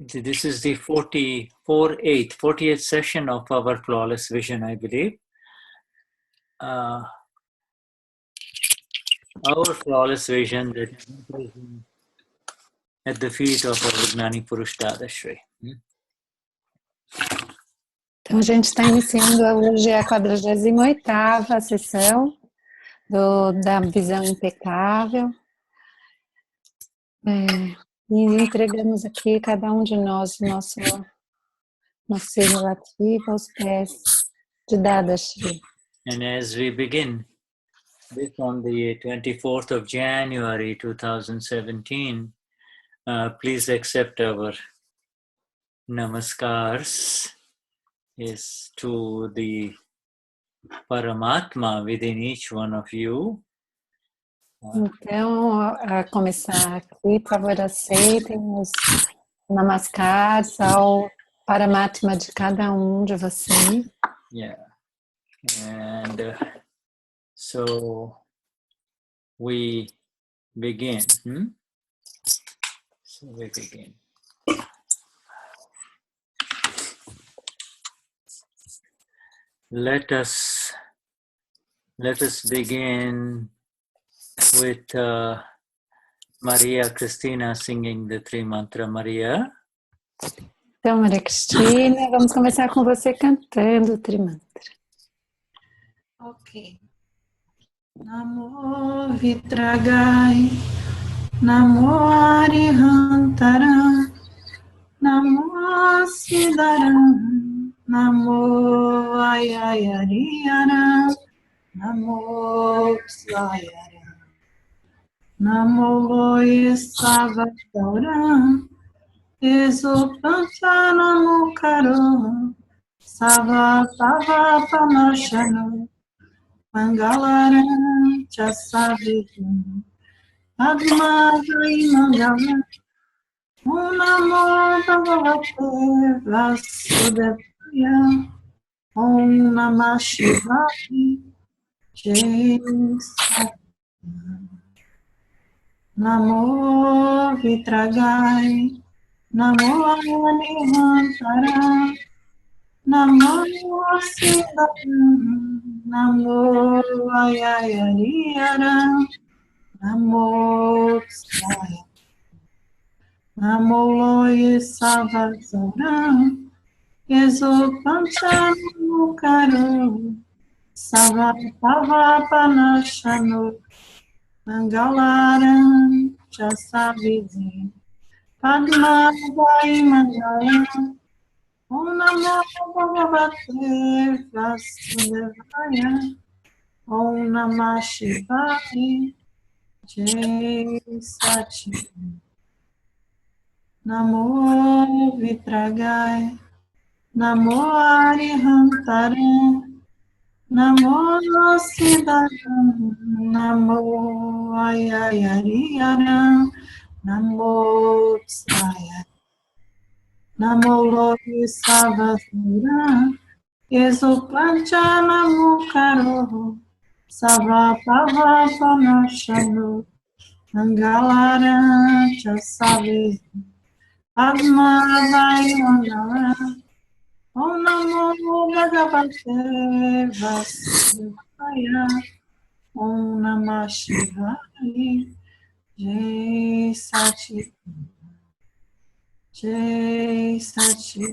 This is the 48th session of our Flawless Vision, I believe. Our Flawless Vision that is at the feet of our Gnani Purush Dadashri. Então, a gente está iniciando hoje a 48ª sessão da visão impecável. E entregamos aqui cada um de nós nosso ser relativo aos pés de Dadashri. And as we begin this on the 24th of January 2017, please accept our namaskars is to the Paramatma within each one of you. Então, a começar aqui, por favor, aceitem os namaskars ao Paramatma de cada um de vocês. Yeah. And so we begin. So we begin. Let us begin with Maria Cristina singing the three mantra Maria. Então, Maria Cristina, vamos começar com você cantando o Trimantra. Ok. Namo Vitragai, Namo Arihantaram, Namo Siddharam, Namo Ayayariyaram, Namo Psayaram, Namo Loye Savataram, Esopantanamo Karo, Savatava Panashano, Mangalaram Chasavitam, Padmavai Mangalam, Om Namo Bhagavate Vasudevaya, Om Namah Shivaya, Jai Sat. Namo Vitragai, Namo Anihantara, Namo Siddharam, Namo Ayayariyaram, Namo Psaya, Namo Loye Savataram, Esopanchano Karo, Savatava Panashano, Mangalaram Chasavidhi, Padmavai Mangalam, Om Namo Bhagavate Vasudevaya, Om Namah Shivaya, Jai Sati. Namo Vitragai, Namo Arihantaram, Namo Siddharam, Namo Ayayariyaram, Namo Psaya, Namo Loye Savataram, Esopanchano Karo, Savatava Panashano, Mangalaram Chasavitam, Padmavai Mangalam, Om Namo Bhagavate Vasudevaya, Om Namah Shivaya, Jai Sati, Jai Sati,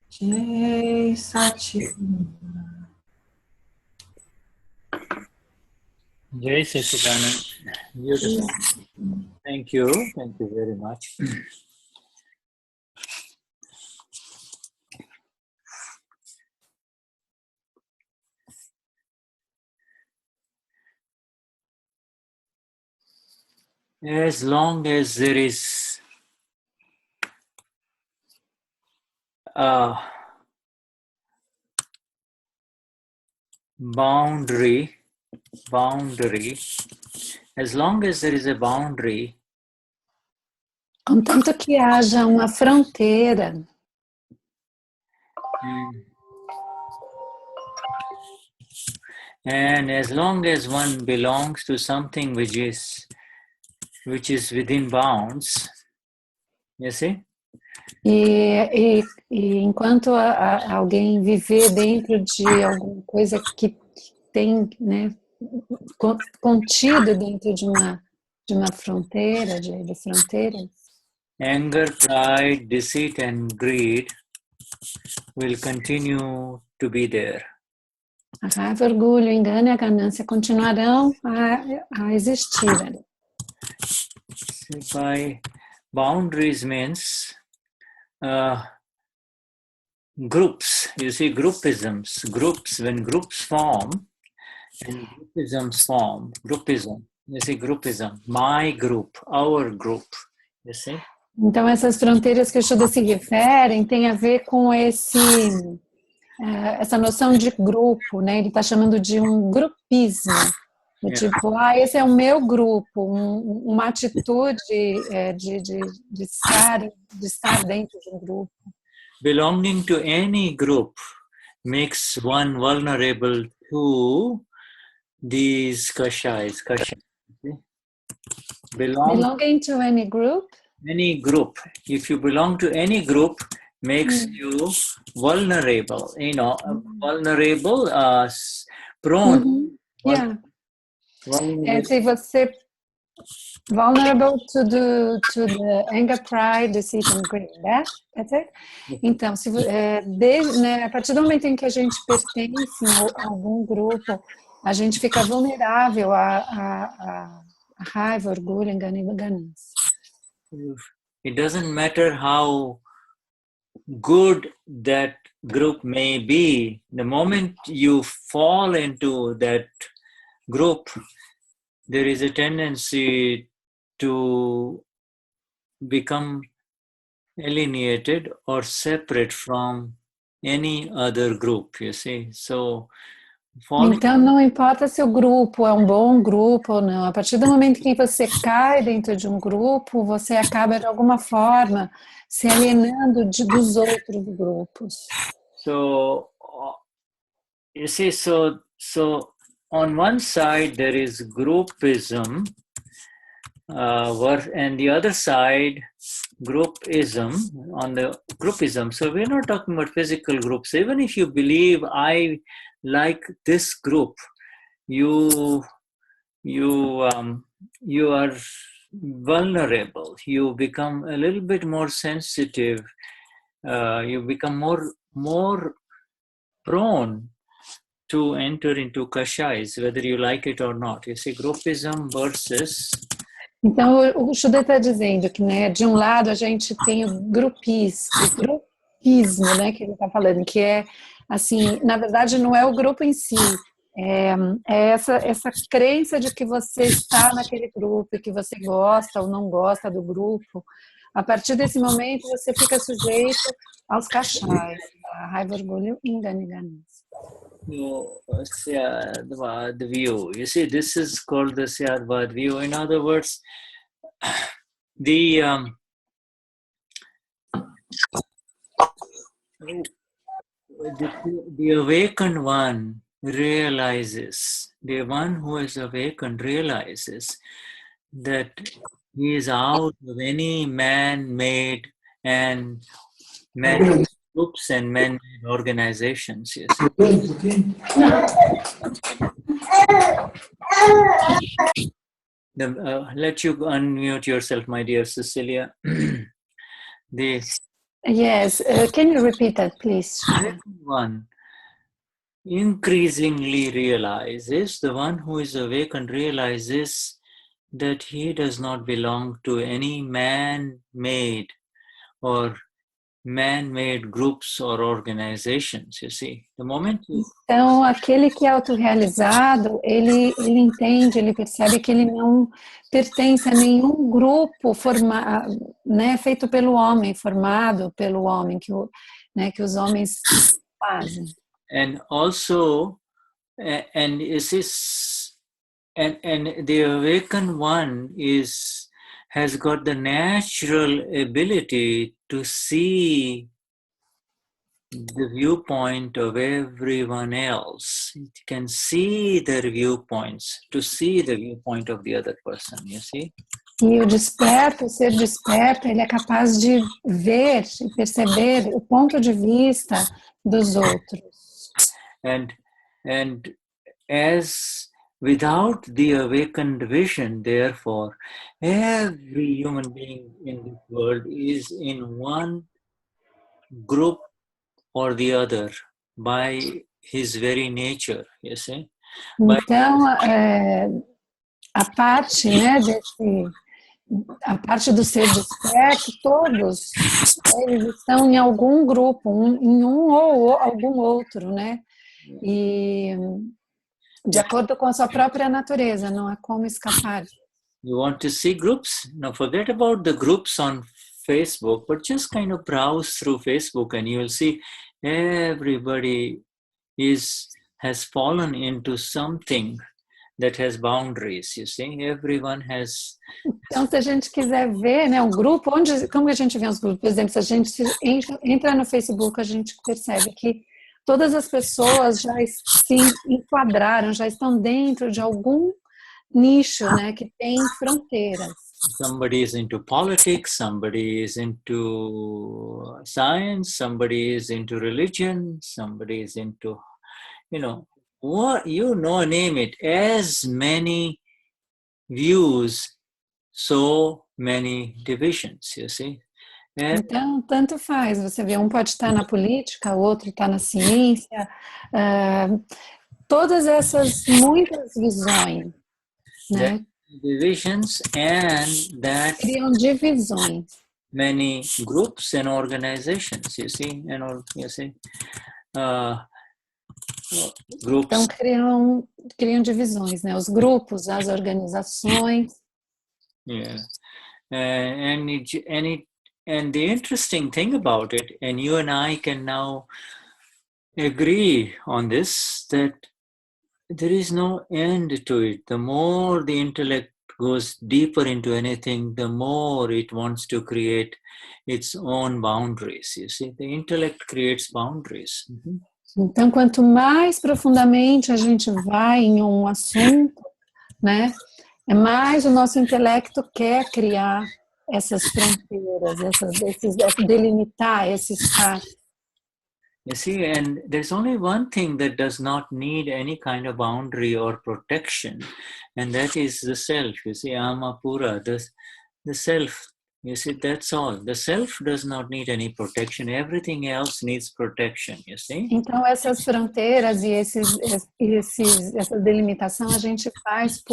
Jai Sati. Jai Sachidana. Beautiful. Thank you very much. As long as there is a boundary, as long as there is a boundary, Contanto que haja uma fronteira, and as long as one belongs to something which is within bounds, You see? E enquanto alguém viver dentro de alguma coisa que tem, né, contido dentro de uma fronteira, de fronteiras, anger, pride, deceit, and greed will continue to be there. a raiva, o orgulho, o engano e a ganância continuarão a existir. By boundaries means groups. You see, groupisms. Groups, when groups form, and groupisms form. Groupism. You see, groupism. My group, our group. You see? Então, essas fronteiras que o Shuddha se referem tem a ver com essa noção de grupo, né? Ele está chamando de um grupismo. Tipo, esse é o meu grupo, uma atitude de estar dentro de um grupo. Belonging to any group makes one vulnerable to these kashais. Belonging to any group? Any group. If you belong to any group, makes you vulnerable. You know, vulnerable, prone. Yeah. Se você vulnerable to the anger, pride, deceit and greed, that's it? Então, né, a partir do momento em que a gente pertence a algum grupo, a gente fica vulnerável a raiva, orgulho, engano e ganância. It doesn't matter how good that group may be, the moment you fall into that group, there is a tendency to become alienated or separate from any other group, you see. So, então, não importa se o grupo é um bom grupo ou não, a partir do momento que você cai dentro de um grupo, você acaba de alguma forma se alienando dos outros grupos. So, you see, so on one side there is groupism, and the other side groupism, on the groupism. So we're not talking about physical groups. Even if you believe I like this group, you are vulnerable. You become a little bit more sensitive. You become more prone to enter into kashais, whether you like it or not. You see, groupism versus... Então, o Shuddha está dizendo que, né, de um lado a gente tem o grupismo, né, que ele está falando, que é, assim, na verdade não é o grupo em si, é essa crença de que você está naquele grupo e que você gosta ou não gosta do grupo. A partir desse momento você fica sujeito aos kashais, a raiva, orgulho, engano e ganância. The view. You see, this is called the Syadvad view. In other words, the awakened one realizes, the one who is awakened realizes that he is out of any man-made and man groups and man-made organizations. Yes. Let you unmute yourself, my dear Cecilia. Yes, can you repeat that, please? One increasingly realizes, the one who is awakened realizes that he does not belong to any man-made or man-made groups or organizations, you see. The moment Então, aquele que é autorrealizado, ele entende, ele percebe que ele não pertence a nenhum grupo né, feito pelo homem, formado pelo homem, que os homens fazem. And also, and the awakened one has got the natural ability to see the viewpoint of everyone else. It can see their viewpoints, to see the viewpoint of the other person, you see? E o ser desperto, ele é capaz de ver e perceber o ponto de vista dos outros. And as without the awakened vision, therefore, every human being in this world is in one group or the other by his very nature, you see. Então, a parte, né, a parte do ser desperto, todos eles estão em algum grupo, em um ou algum outro, né? E de acordo com a sua própria natureza, não há como escapar. You want to see groups? Now forget about the groups on Facebook, but just kind of browse through Facebook and you will see everybody has fallen into something that has boundaries, you see. Everyone has... Então, se a gente quiser ver, né, um grupo, como a gente vê os grupos? Por exemplo, se a gente entra no Facebook, a gente percebe que todas as pessoas já se enquadraram, já estão dentro de algum nicho, né, que tem fronteiras. Somebody is into politics, somebody is into science, somebody is into religion, somebody is into, name it, as many views, so many divisions, you see. Então, tanto faz, você vê, um pode estar na política, o outro está na ciência, todas essas muitas visões, né? Divisions and that criam divisões. Many groups and organizations, you see, groups. Então criam divisões, né? Os grupos, as organizações. Yeah, and the interesting thing about it, and you and I can now agree on this, that there is no end to it. The more the intellect goes deeper into anything, the more it wants to create its own boundaries. You see, the intellect creates boundaries. Mm-hmm. Então, quanto mais profundamente a gente vai em um assunto, né, mais o nosso intelecto quer criar essas fronteiras, delimitar esse espaço. You see, and there's only one thing that does not need any kind of boundary or protection, and that is the self. You see, Amapura, the self. You see, that's all. The self does not need any protection. Everything else needs protection, you see. Então, essas fronteiras e essa delimitação a gente faz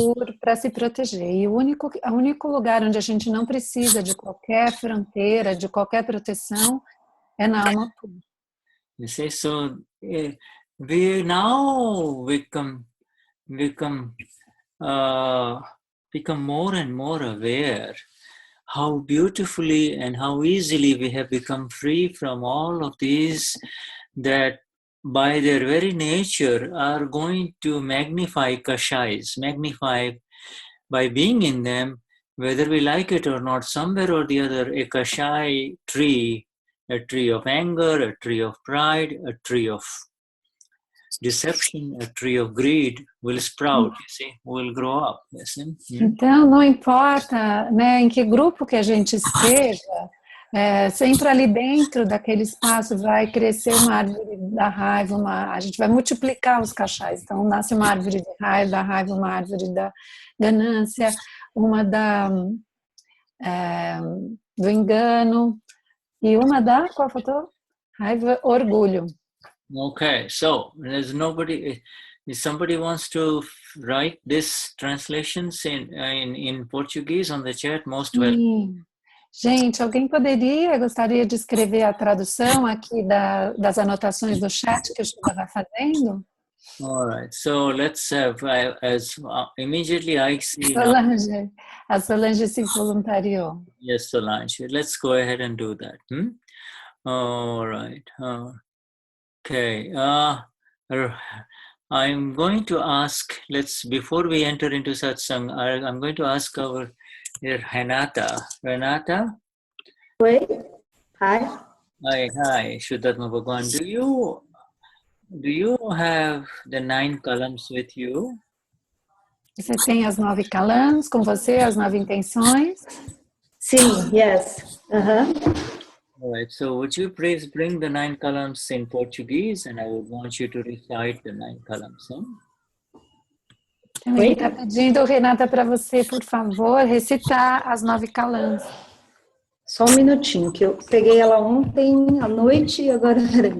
para se proteger. E o único lugar onde a gente não precisa de qualquer fronteira, de qualquer proteção, é na alma pura. You see, so we now become more and more aware how beautifully and how easily we have become free from all of these that by their very nature are going to magnify kashais, magnify by being in them, whether we like it or not, somewhere or the other, a kashai tree, a tree of anger, a tree of pride, a tree of deception, a tree of greed will sprout, you see, will grow up. You see? Então, não importa, né, em que grupo que a gente esteja, sempre ali dentro daquele espaço vai crescer uma árvore da raiva, a gente vai multiplicar os cachais. Então, nasce uma árvore de raiva, uma árvore da ganância, uma do engano, e uma qual faltou? Raiva, orgulho. Okay, so there's nobody. If somebody wants to write this translations in Portuguese on the chat, most welcome. Gente, alguém gostaria de escrever a tradução aqui das anotações do chat que o Shuddha vai fazendo? All right, so let's have, immediately I see Solange, a Solange se voluntariou. Yes, Solange, let's go ahead and do that. All right. Okay. I'm going to ask, before we enter into satsang, I'm going to ask our Renata. Renata? Oi. Hi. Hi, Shuddhatma Bhagwan. Do you have the 9 columns with you? Você tem as 9 kalams com você, as 9 intenções? Sim, yes. All right, so would you please bring the 9 columns in Portuguese, and I would want you to recite the 9 columns. Então, ele está pedindo, Renata, para você, por favor, recitar as 9 kalams. Só um minutinho, que eu peguei ela ontem à noite e agora, peraí,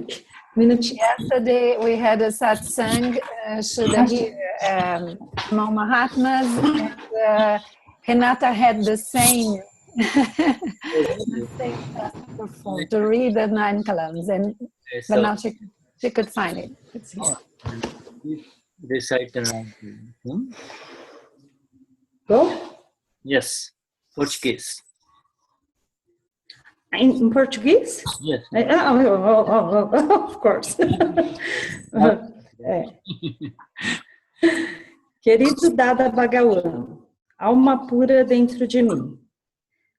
um minutinho. Yesterday we had a satsang, Shuddha here, among Mahatmas, and Renata had the same perform to read the 9 kalams, and but now she could find it. It's here. Recite the 9 columns. Go? Yes, Portuguese. In Portuguese? Yes. Of course. Querido Dada Bhagawan, alma pura dentro de mim,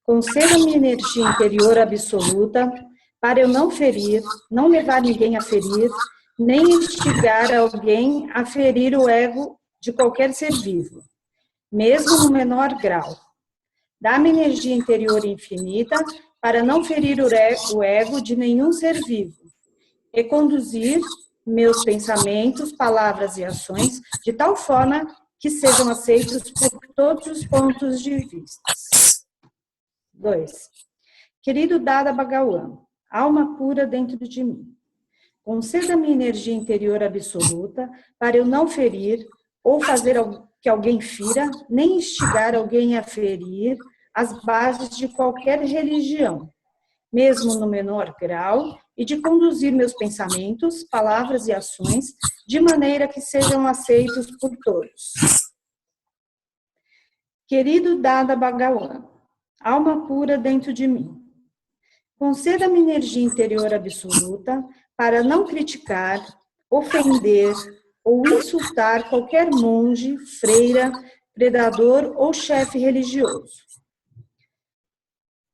conceda-me energia interior absoluta para eu não ferir, não levar ninguém a ferir, nem instigar alguém a ferir o ego de qualquer ser vivo, mesmo no menor grau. Dá-me energia interior infinita para não ferir o ego de nenhum ser vivo e conduzir meus pensamentos, palavras e ações de tal forma que sejam aceitos por todos os pontos de vista. 2. Querido Dada Bhagawan, alma pura dentro de mim, conceda-me energia interior absoluta para eu não ferir ou fazer que alguém fira, nem instigar alguém a ferir as bases de qualquer religião, mesmo no menor grau, e de conduzir meus pensamentos, palavras e ações de maneira que sejam aceitos por todos. Querido Dada Bhagawan, alma pura dentro de mim, conceda-me energia interior absoluta para não criticar, ofender ou insultar qualquer monge, freira, predador ou chefe religioso.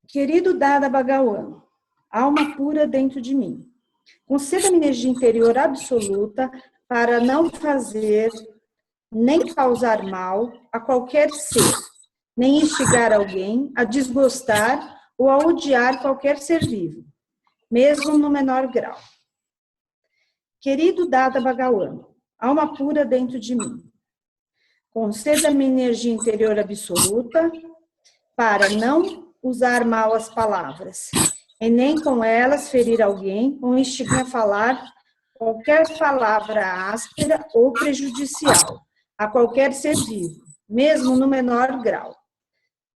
Querido Dada Bhagawan, alma pura dentro de mim, conceda-me energia interior absoluta para não fazer nem causar mal a qualquer ser, nem instigar alguém a desgostar ou a odiar qualquer ser vivo, mesmo no menor grau. Querido Dada Bhagawan, alma pura dentro de mim, conceda-me energia interior absoluta para não usar mal as palavras, e nem com elas ferir alguém ou instigar a falar qualquer palavra áspera ou prejudicial a qualquer ser vivo, mesmo no menor grau.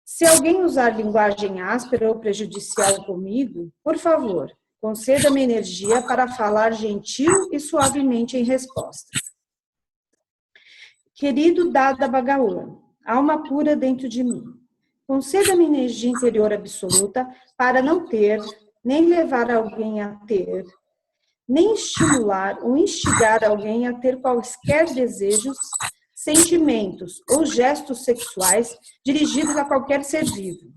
Se alguém usar linguagem áspera ou prejudicial comigo, por favor, conceda-me energia para falar gentil e suavemente em resposta. Querido Dada Bhagawan, alma pura dentro de mim, conceda-me energia interior absoluta para não ter, nem levar alguém a ter, nem estimular ou instigar alguém a ter quaisquer desejos, sentimentos ou gestos sexuais dirigidos a qualquer ser vivo,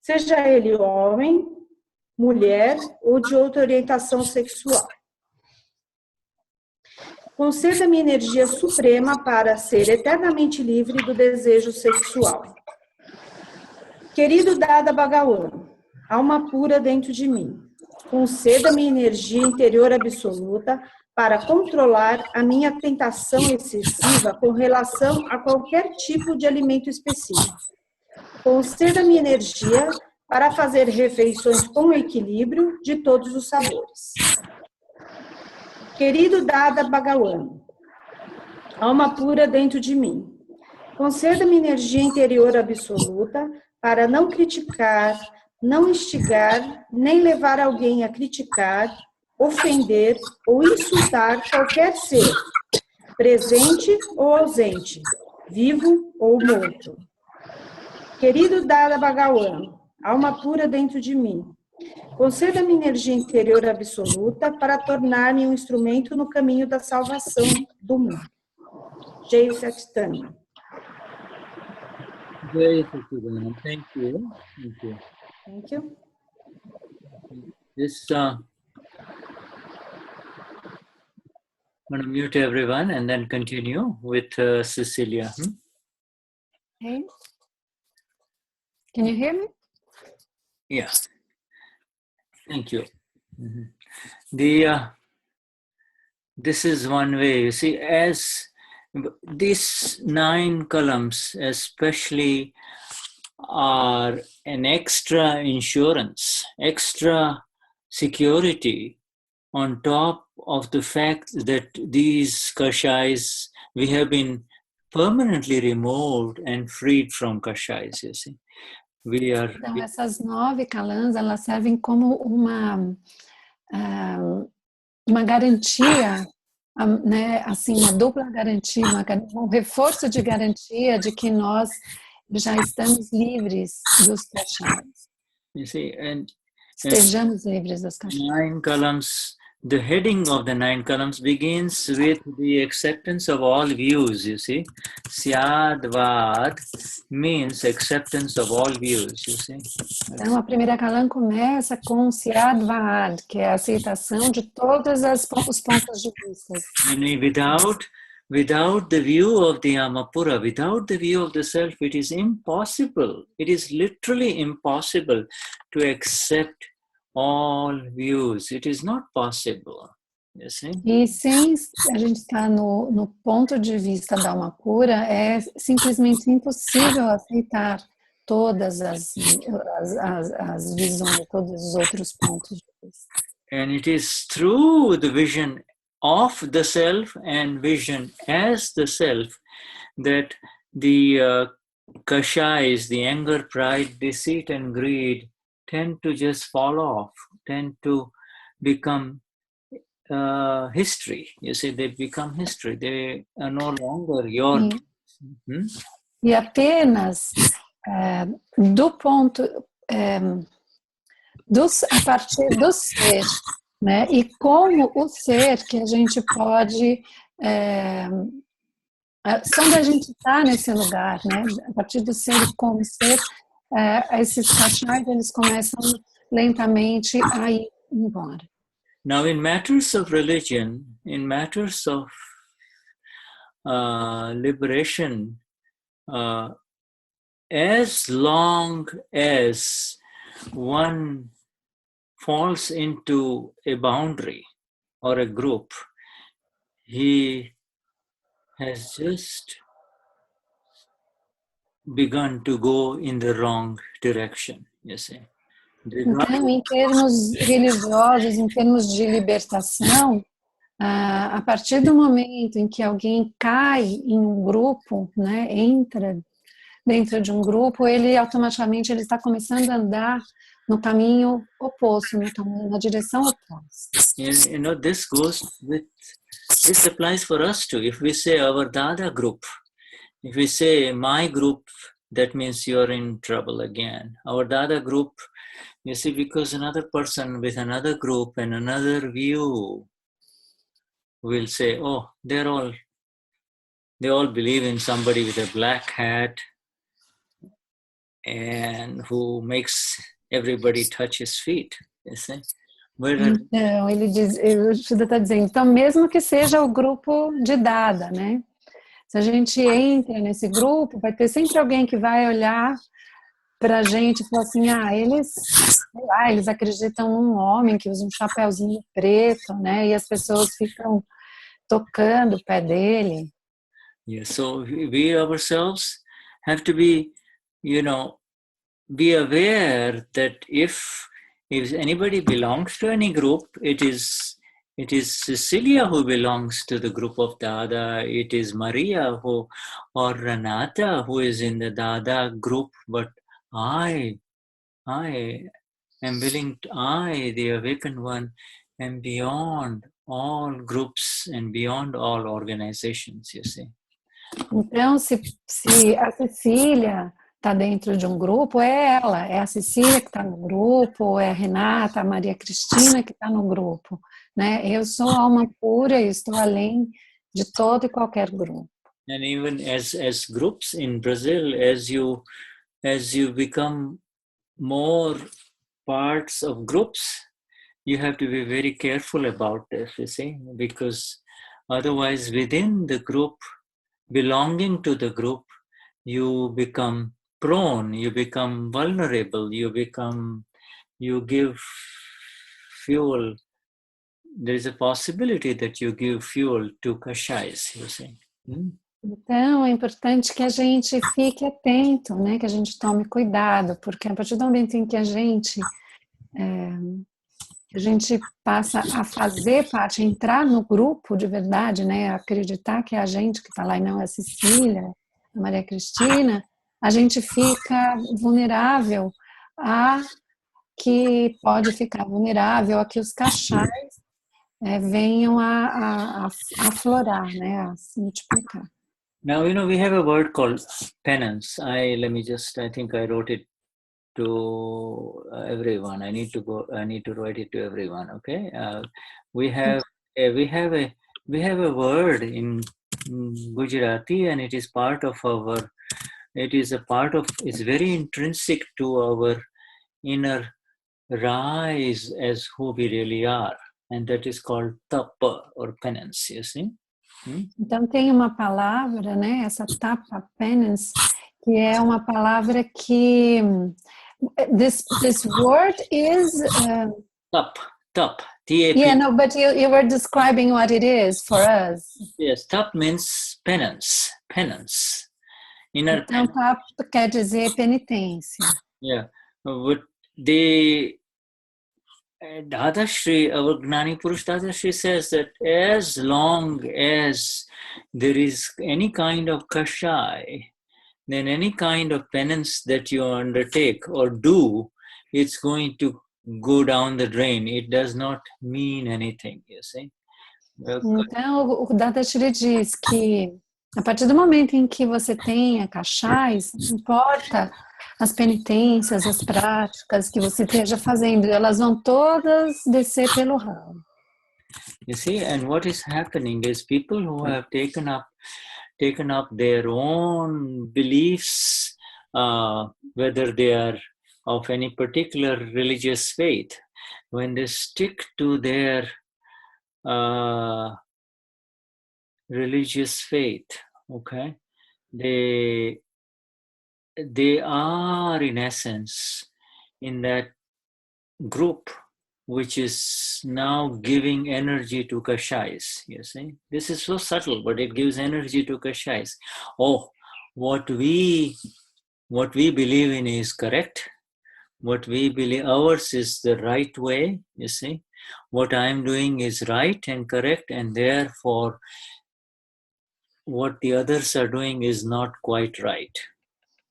seja ele homem, mulher ou de outra orientação sexual. Conceda-me energia suprema para ser eternamente livre do desejo sexual. Querido Dada Bhagawan, alma pura dentro de mim, conceda-me energia interior absoluta para controlar a minha tentação excessiva com relação a qualquer tipo de alimento específico. Conceda-me energia para fazer refeições com equilíbrio de todos os sabores. Querido Dada Bhagawan, alma pura dentro de mim, conceda-me energia interior absoluta para não criticar, não instigar, nem levar alguém a criticar, ofender ou insultar qualquer ser, presente ou ausente, vivo ou morto. Querido Dada Bhagawan, alma pura dentro de mim, conceda-me energia interior absoluta para tornar-me um instrumento no caminho da salvação do mundo. Jai Satchitanya. Very good. Thank you. Thank you. Thank you. This I'm going to mute everyone and then continue with Cecilia. Okay. Can you hear me? Yeah. Thank you. This is one way. You see, as these 9 columns especially are an extra insurance, extra security on top of the fact that these kashais, we have been permanently removed and freed from kashais, you see. Então, essas 9 calãs, elas servem como uma garantia, né, assim, uma dupla garantia, um reforço de garantia de que nós já estamos livres dos kashais. You see, and estejamos livres dos kashais. 9 columns, the heading of the 9 columns begins with the acceptance of all views, you see. Syadvad means acceptance of all views, you see. Então, a primeira calã começa com Syadvad, que é a aceitação de todos os pontos de vista. Without the view of the Amapura, without the view of the self, it is impossible. It is literally impossible to accept all views. It is not possible. You see? E sem a gente estar no ponto de vista da Amapura, é simplesmente impossível aceitar todas as visões, todos os outros pontos de vista. And it is through the vision of the self and vision as the self that the kashais, the anger, pride, deceit, and greed tend to just fall off, tend to become history. You see, they become history. They are no longer your... E apenas do ponto... a partir do ser, né? E como o ser que a gente pode... quando a gente está nesse lugar, né? A partir do ser e como ser, esses kashais, eles começam lentamente a ir embora. Now, in matters of religion, in matters of liberation, as long as one falls into a boundary or a group, he has just begun to go in the wrong direction, you see. Então, em termos religiosos, em termos de libertação, a partir do momento em que alguém cai em um grupo, né, entra dentro de um grupo, ele automaticamente está começando a andar no caminho oposto, na direção oposta. You know, this applies for us too. If we say our Dada group, if we say my group, that means you're in trouble again. Our Dada group, you see, because another person with another group and another view will say, oh, they all believe in somebody with a black hat and who makes everybody touch his feet, you see. Então, ele diz, o Shuddha está dizendo, então mesmo que seja o grupo de Dada, né? Se a gente entra nesse grupo, vai ter sempre alguém que vai olhar para a gente e falar assim, eles acreditam num homem que usa um chapéuzinho preto, né? E as pessoas ficam tocando o pé dele. Yeah, so we ourselves have to be, be aware that if anybody belongs to any group, it is Cecilia who belongs to the group of Dada, it is Maria or Renata who is in the Dada group, but I am willing to, the awakened one, am beyond all groups and beyond all organizations, you see. Então, se a Cecília está dentro de um grupo, é ela, é a Cecília que está no grupo, é a Renata, a Maria Cristina que está no grupo, né? Eu sou alma pura e estou além de todo e qualquer grupo. And even as groups in Brazil, as you become more parts of groups, you have to be very careful about this, you see, because otherwise within the group, belonging to the group, you become prone, you become vulnerable, you give fuel. There is a possibility that you give fuel to kashais, you see. Então, é importante que a gente fique atento, né? Que a gente tome cuidado, porque a partir do momento em que a gente passa a fazer parte, entrar no grupo de verdade, né? Acreditar que é a gente que está lá e não é a Cecília, a Maria Cristina, a gente fica vulnerável que pode ficar vulnerável a que os cachais venham a aflorar, né? A se multiplicar. Now, we have a word called penance. I think I wrote it to everyone. I need to write it to everyone. Okay. We have a word in Gujarati, and it is it's very intrinsic to our inner rise as who we really are. And that is called tapa or penance, you see. Então tem uma palavra, né, essa tapa, penance, que é uma palavra que this word is tap, T-A-P. Yeah, no, but you were describing what it is for us. Yes, tap means penance. Inner então tap quer dizer penitência. Yeah, but the Dadashri, our Gnani Purush Dadashri says that as long as there is any kind of kashai, then any kind of penance that you undertake or do, it's going to go down the drain. It does not mean anything, you see. Então, o Dadashri diz que a partir do momento em que você tenha kashais, não importa as penitências, as práticas que você esteja fazendo, elas vão todas descer pelo ralo. You see, and what is happening is people who have taken up their own beliefs, whether they are of any particular religious faith, when they stick to their religious faith, okay, they are in essence in that group which is now giving energy to kashais, you see. This is so subtle, but it gives energy to kashais. Oh, what we believe in is correct. What we believe, ours is the right way, you see. What I'm doing is right and correct, and therefore what the others are doing is not quite right.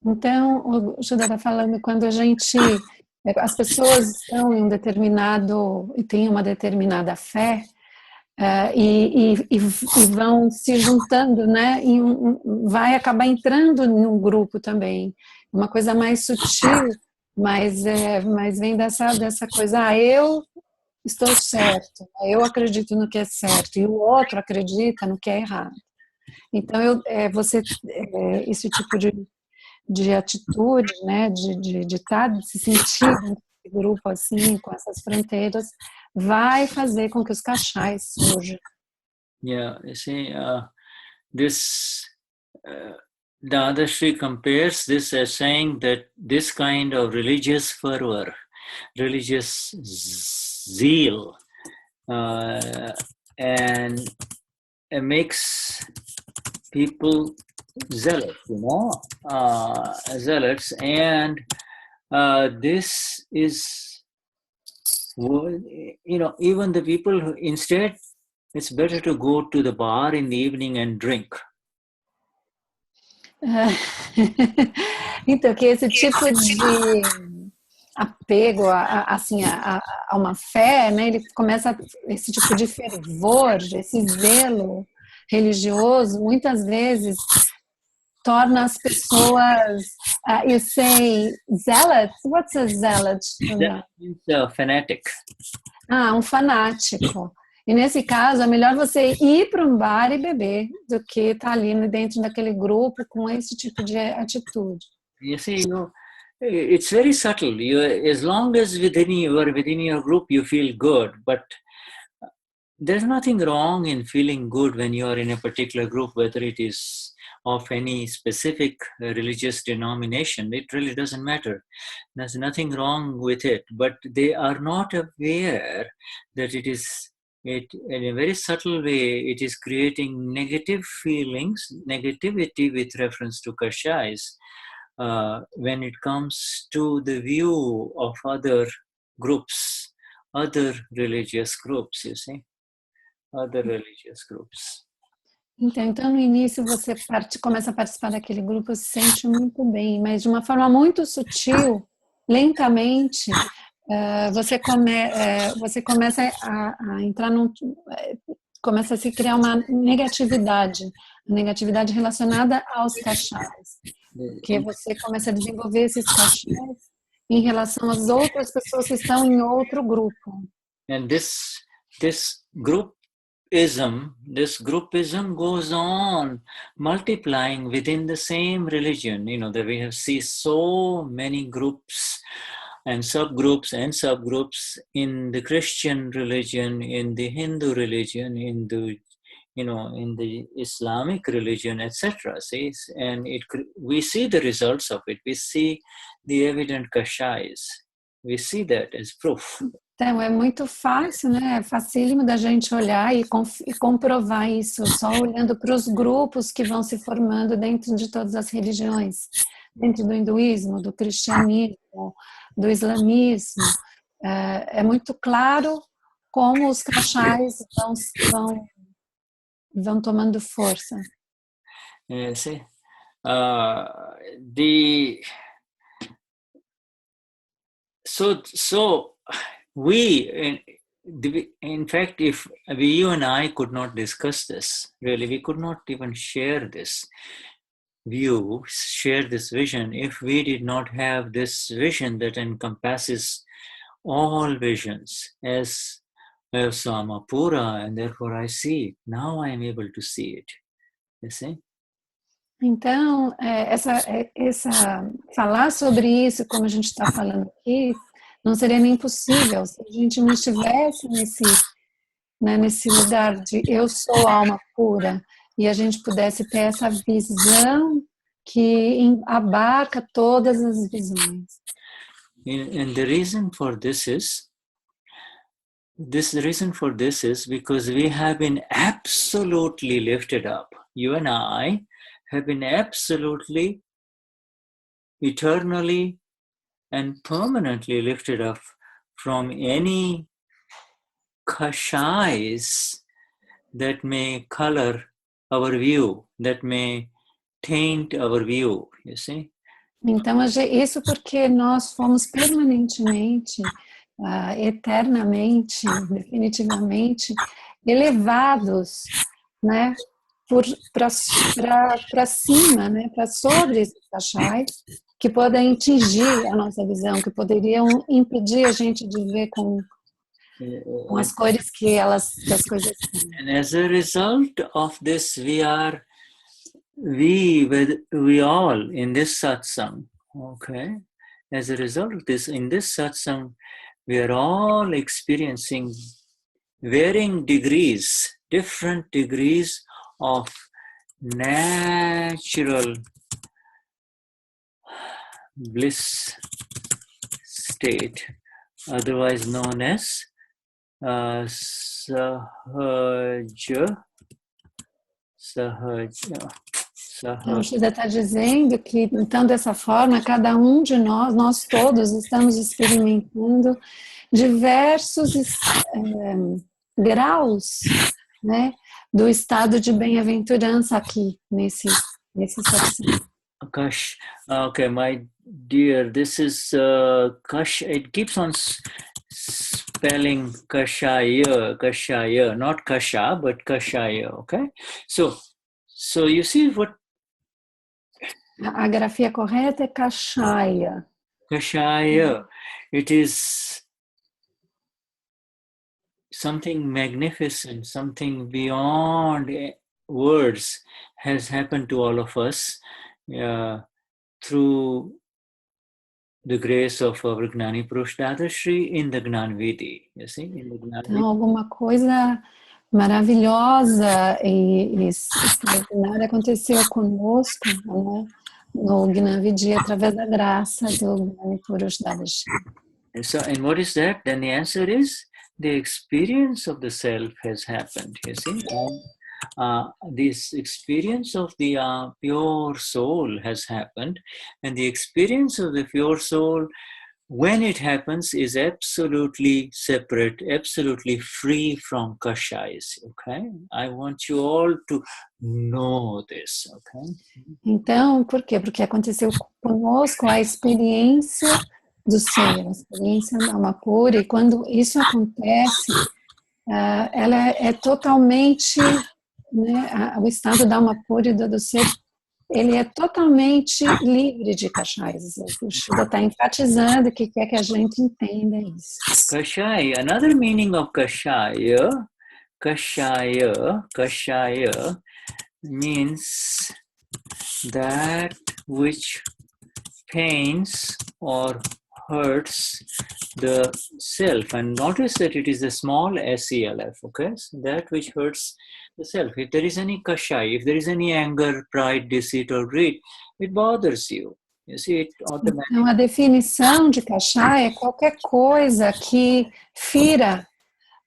Então, o Shuddha está falando quando as pessoas estão em e têm uma determinada fé e vão se juntando, né? Vai acabar entrando em um grupo também, uma coisa mais sutil, mas vem dessa coisa, eu estou certo, eu acredito no que é certo e o outro acredita no que é errado. Então, esse tipo de atitude, né, de se sentir nesse grupo assim, com essas fronteiras, vai fazer com que os cachais surjam. Yeah, you see, this Dadashri compares this as saying that this kind of religious fervor, religious zeal, and it makes people zealous, zealots, and this is, even the people who, instead, it's better to go to the bar in the evening and drink. Então, que esse tipo de apego a uma fé, né, ele começa esse tipo de fervor, esse zelo religioso, muitas vezes torna as pessoas, you say zealot? What's a zealot? That means a fanatic. Um fanático. E nesse caso, é melhor você ir para um bar e beber do que estar ali dentro daquele grupo com esse tipo de atitude. You see, it's very subtle. As long as you are within your group, you feel good. But there's nothing wrong in feeling good when you are in a particular group, whether it is of any specific religious denomination. It really doesn't matter. There's nothing wrong with it, but they are not aware that it is, in a very subtle way, it is creating negative feelings, negativity with reference to kashais when it comes to the view of other groups, other religious groups, you see, other religious groups. Então, no início, você começa a participar daquele grupo, se sente muito bem, mas de uma forma muito sutil, lentamente, você começa a entrar começa a se criar uma negatividade relacionada aos kashais, porque você começa a desenvolver esses kashais em relação às outras pessoas que estão em outro grupo. And this groupism goes on multiplying within the same religion. You know, that we have seen so many groups and subgroups in the Christian religion, in the Hindu religion, in the Islamic religion, etc. See, and we see the results of it. We see the evident kashais. We see that as proof. Então, é muito fácil, né? É facílimo da gente olhar e comprovar isso, só olhando para os grupos que vão se formando dentro de todas as religiões, dentro do hinduísmo, do cristianismo, do islamismo. É muito claro como os kashais vão tomando força. See, so we, in fact, if you and I could not discuss this, really, we could not even share this view, share this vision, if we did not have this vision that encompasses all visions as Samapura, and therefore I see it. Now I am able to see it. You see? Então, falar sobre isso, como a gente está falando aqui, não seria nem possível se a gente não estivesse nesse lugar de eu sou alma pura e a gente pudesse ter essa visão que abarca todas as visões. And the reason for this is because we have been absolutely lifted up. You and I have been absolutely, eternally, and permanently lifted up from any kashais that may color our view, that may taint our view, you see? Então, isso porque nós fomos permanentemente, eternamente, definitivamente elevados, né, para cima, né, para sobre esses kashais, que podem atingir a nossa visão, que poderiam impedir a gente de ver com as cores que as coisas são. And as a result of this, we all in this satsang, okay? As a result of this, in this satsang, we are all experiencing varying degrees, different degrees of natural bliss state, otherwise known as sahaja. Então, o Shuddha está dizendo que, então, dessa forma, cada um de nós todos, estamos experimentando diversos graus, né, do estado de bem-aventurança aqui, nesse satsang. Kash, okay, my dear, this is Kash, it keeps on spelling Kashaya, not Kasha, but Kashaya, okay? So you see what... A grafia correta é Kashaya. Kashaya, it is something magnificent, something beyond words has happened to all of us through the grace of our Gnani Purush Dadashri in the Gnani Vidhi, you see, in the Gnani Então, alguma coisa maravilhosa e extraordinária aconteceu conosco, né, no Gnani através da graça do Gnani Purush Dadashri. So, and what is that? Then the answer is the experience of the self has happened, you see. This experience of the pure soul has happened, and the experience of the pure soul, when it happens, is absolutely separate, absolutely free from kashais, okay? I want you all to know this, okay? Então, por quê? Porque aconteceu conosco a experiência do Senhor, a experiência da alma pura, e quando isso acontece, ela é totalmente, né, o estado da alma pura e do ser, ele é totalmente livre de kashais. O Shuddha está enfatizando que quer que a gente entenda isso. Kashaya, another meaning of kashaya means that which pains or hurts the self, and notice that it is a small self, okay? So that which hurts the self. If there is any kashai, if there is any anger, pride, deceit or greed, it bothers you. You see, it automatically. Então, a definição de kashai é qualquer coisa que fira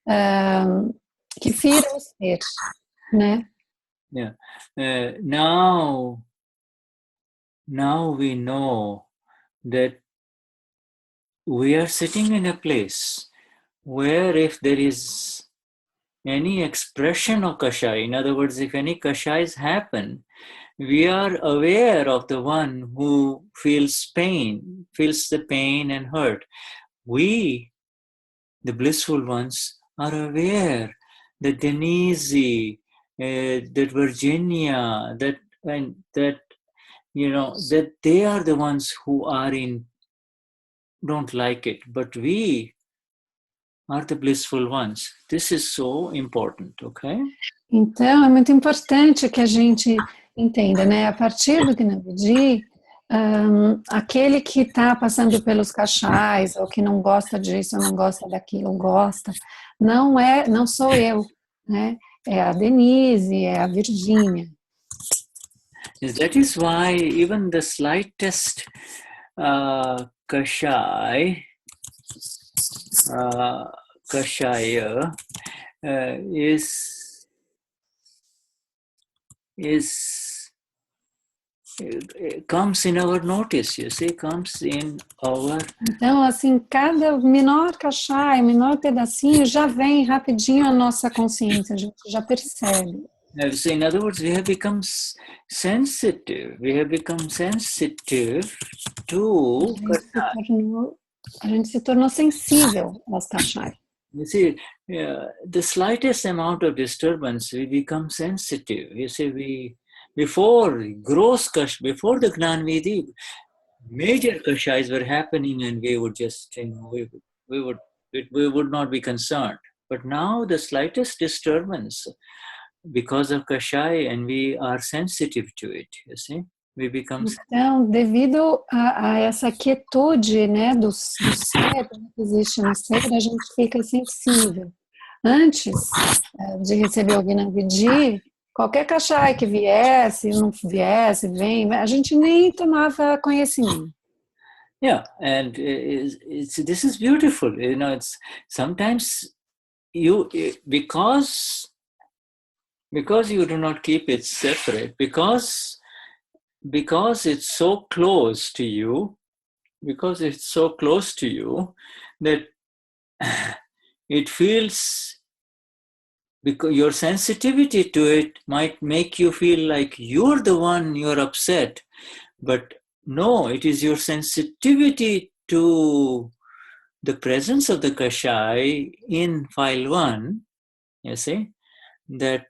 o ser, né? Yeah. Now we know that we are sitting in a place where if there is any expression of kashai, in other words, if any kashais happen, we are aware of the one who feels pain, feels the pain and hurt. We, the blissful ones, are aware that Denise, that Virginia, that you know, that they are the ones who don't like it, but we are the blissful ones. This is so important, okay? Então, é muito importante que a gente entenda, né? A partir do Gnani, aquele que está passando pelos kashais, ou que não gosta disso, ou não gosta daquilo, não sou eu, né? É a Denise, é a Virgínia. That is why even the slightest kashaya comes in our notice, you see, comes in our... Então, assim, cada menor kashai, menor pedacinho já vem rapidinho à nossa consciência, a gente já percebe. So in other words, we have become sensitive. We have become sensitive to a gente se tornou sensível aos kashai. You see, the slightest amount of disturbance, we become sensitive. You see, before the Gnani, major kashais were happening, and we would just, we would not be concerned. But now the slightest disturbance, because of kashai, and we are sensitive to it, you see. We become... Então, devido a essa quietude, né, do ser que existe no ser, a gente fica sensível. Antes de receber o Gnani, qualquer kashai que viesse, não viesse, vem, a gente nem tomava conhecimento. Yeah, and this is beautiful. You know, it's sometimes because you do not keep it separate, because it's so close to you, that it feels, because your sensitivity to it might make you feel like you're the one, you're upset, but no, it is your sensitivity to the presence of the kashai in file 1, you see, that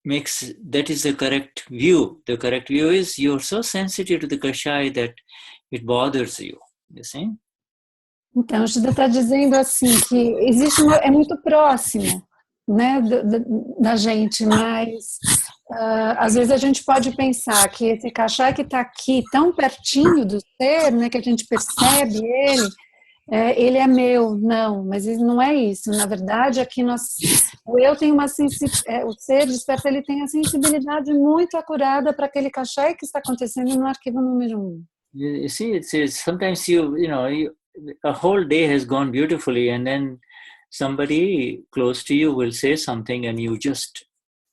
is the correct view. The correct view is you're so sensitive to the kashai that it bothers you, you see. Então, o Shuddha está dizendo assim, que é muito próximo, né, da gente, mas às vezes a gente pode pensar que esse kashai que está aqui tão pertinho do ser, né, que a gente percebe ele, ele é meu. Não, mas não é isso. Na verdade, aqui o eu tem uma o ser desperta, ele tem a sensibilidade muito acurada para aquele cachê que está acontecendo no arquivo número 1. You see, it's sometimes a whole day has gone beautifully, and then somebody close to you will say something, and you just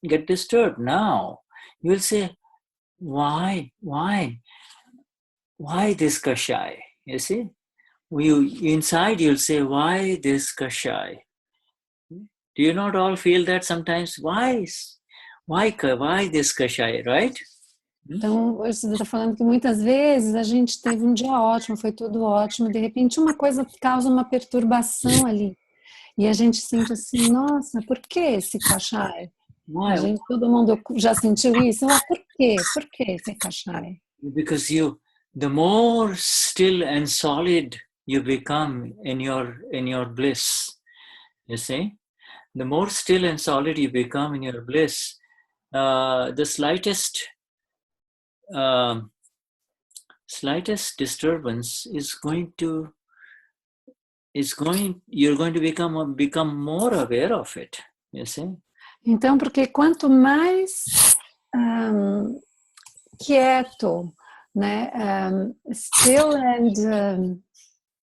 get disturbed. Now you will say, why this kashai? You see, inside you'll say, why this kashai? Do you not all feel that sometimes? Why this kashai, right? Então, você está falando que muitas vezes a gente teve um dia ótimo, foi tudo ótimo, de repente uma coisa causa uma perturbação ali. E a gente sente assim, nossa, por que esse cachai? Todo mundo já sentiu isso? Por quê? Por que esse cachai? Because the more still and solid you become in your bliss, you see? The more still and solid you become in your bliss, the slightest disturbance you're going to become more aware of it, you see? Então, porque quanto mais quieto, né, still and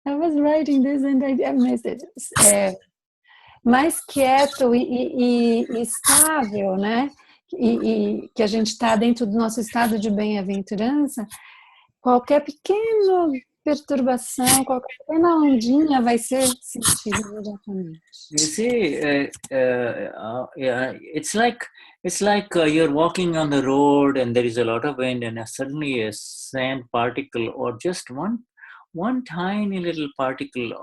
I was writing this and I missed it. Mais quieto e estável, né? E que a gente está dentro do nosso estado de bem-aventurança, qualquer pequena perturbação, qualquer pequena ondinha vai ser sentida imediatamente. You see, it's like you're walking on the road and there is a lot of wind, and suddenly a sand particle or just one tiny little particle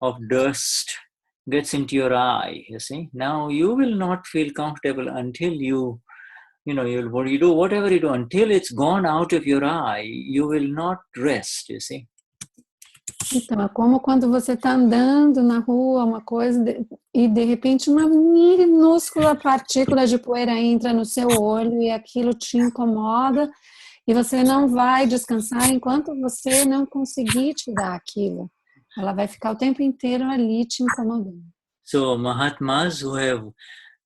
of dust gets into your eye, you see. Now you will not feel comfortable until you do whatever you do, until it's gone out of your eye, you will not rest, you see. Então, é como quando você está andando na rua, uma coisa, e de repente uma minúscula partícula de poeira entra no seu olho e aquilo te incomoda, e você não vai descansar enquanto você não conseguir tirar aquilo. Ela vai ficar o tempo inteiro ali te incomodando. So Mahatmas who have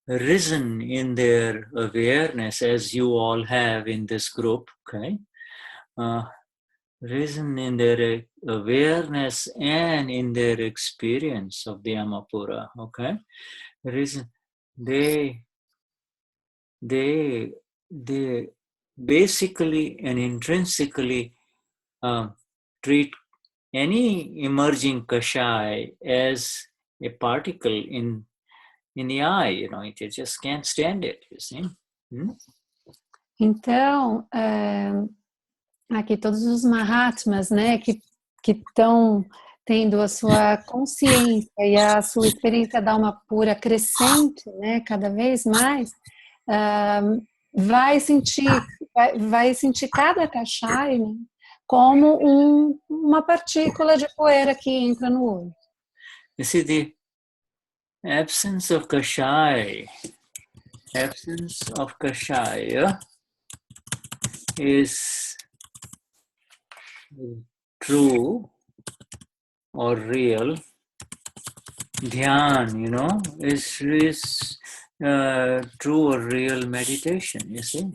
risen in their awareness, as you all have in this group, okay? Risen in their awareness and in their experience of the Amapura, okay? Risen, they basically and intrinsically treat any emerging kashai as a particle in the eye, you know, it just can't stand it, you see. Então, aqui todos os Mahatmas, né, que estão tendo a sua consciência e a sua experiência da alma pura crescente, né, cada vez mais, vai sentir cada kashai, né, como uma partícula de poeira que entra no olho. You see, the absence of kashai is true or real. Dhyan, you know, is true or real meditation, you see.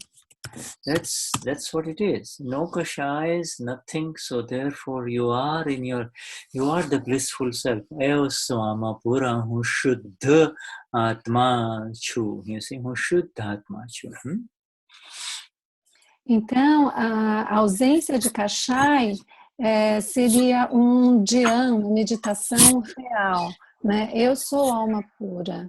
That's what it is. No kashais, nothing. So therefore you are the blissful self. Eu swama pura hu shuddha atma chu. You see, hu shuddha atma chu. Então, a ausência de kashai seria um dhyan, uma meditação real, né? Eu sou alma pura.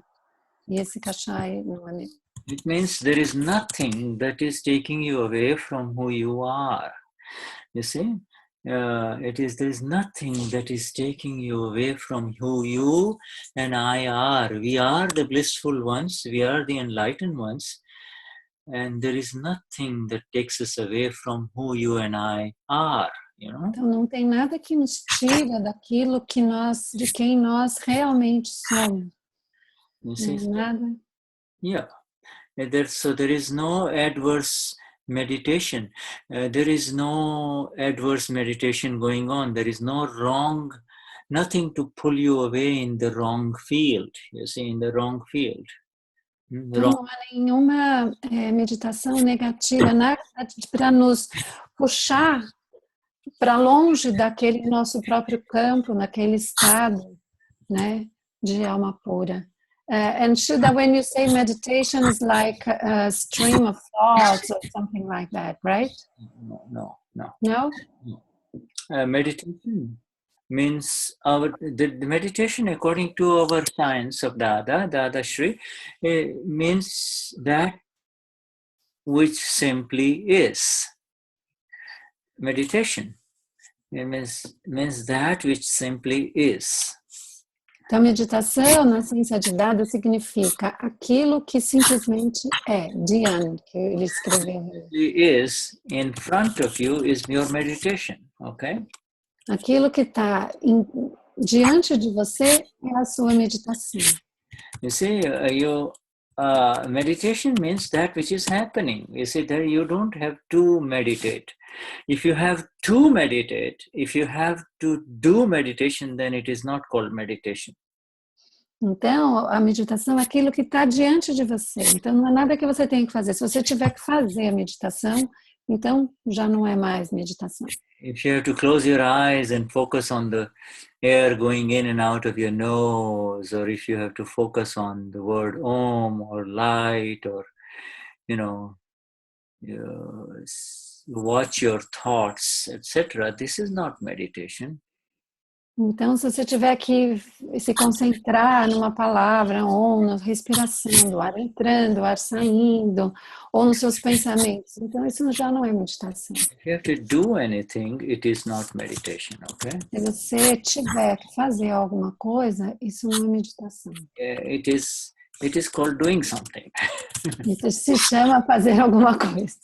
E esse kashai não é. It means there is nothing that is taking you away from who you are. You see, there is nothing that is taking you away from who you and I are. We are the blissful ones. We are the enlightened ones. And there is nothing that takes us away from who you and I are. You know? Então não tem nada que nos tira daquilo de quem nós realmente somos. You see? Nada. Yeah. So there is no adverse meditation. There is no adverse meditation going on. There is no wrong nothing to pull you away in the wrong field, you see, in the wrong field. Então, não há nenhuma meditação negativa para nos puxar para longe daquele nosso próprio campo, naquele estado, né, de alma pura. And Shuddha, when you say meditation is like a stream of thoughts or something like that, right? No. No? Meditation means the meditation, according to our science of Dadashri, means that which simply is. Meditation means that which simply is. Então, meditação na ciência de Dada significa aquilo que simplesmente é. Dhyan, que ele escreveu. Is in front of you is your meditation, okay? Aquilo que está diante de você é a sua meditação. You see, meditation means that which is happening. You see, that you don't have to meditate. If you have to meditate, if you have to do meditation, then it is not called meditation. Então, a meditação é aquilo que está diante de você. Então, não é nada que você tem que fazer. Se você tiver que fazer a meditação, então já não é mais meditação. If you have to close your eyes and focus on the air going in and out of your nose, or if you have to focus on the word Om or light, or, watch your thoughts, etc., this is not meditation. Então, se você tiver que se concentrar numa palavra, ou na respiração, do ar entrando, do ar saindo, ou nos seus pensamentos, então isso já não é meditação. If you have to do anything, it is not meditation, okay? Se você tiver que fazer alguma coisa, isso não é meditação. It is called doing something. Isso se chama fazer alguma coisa.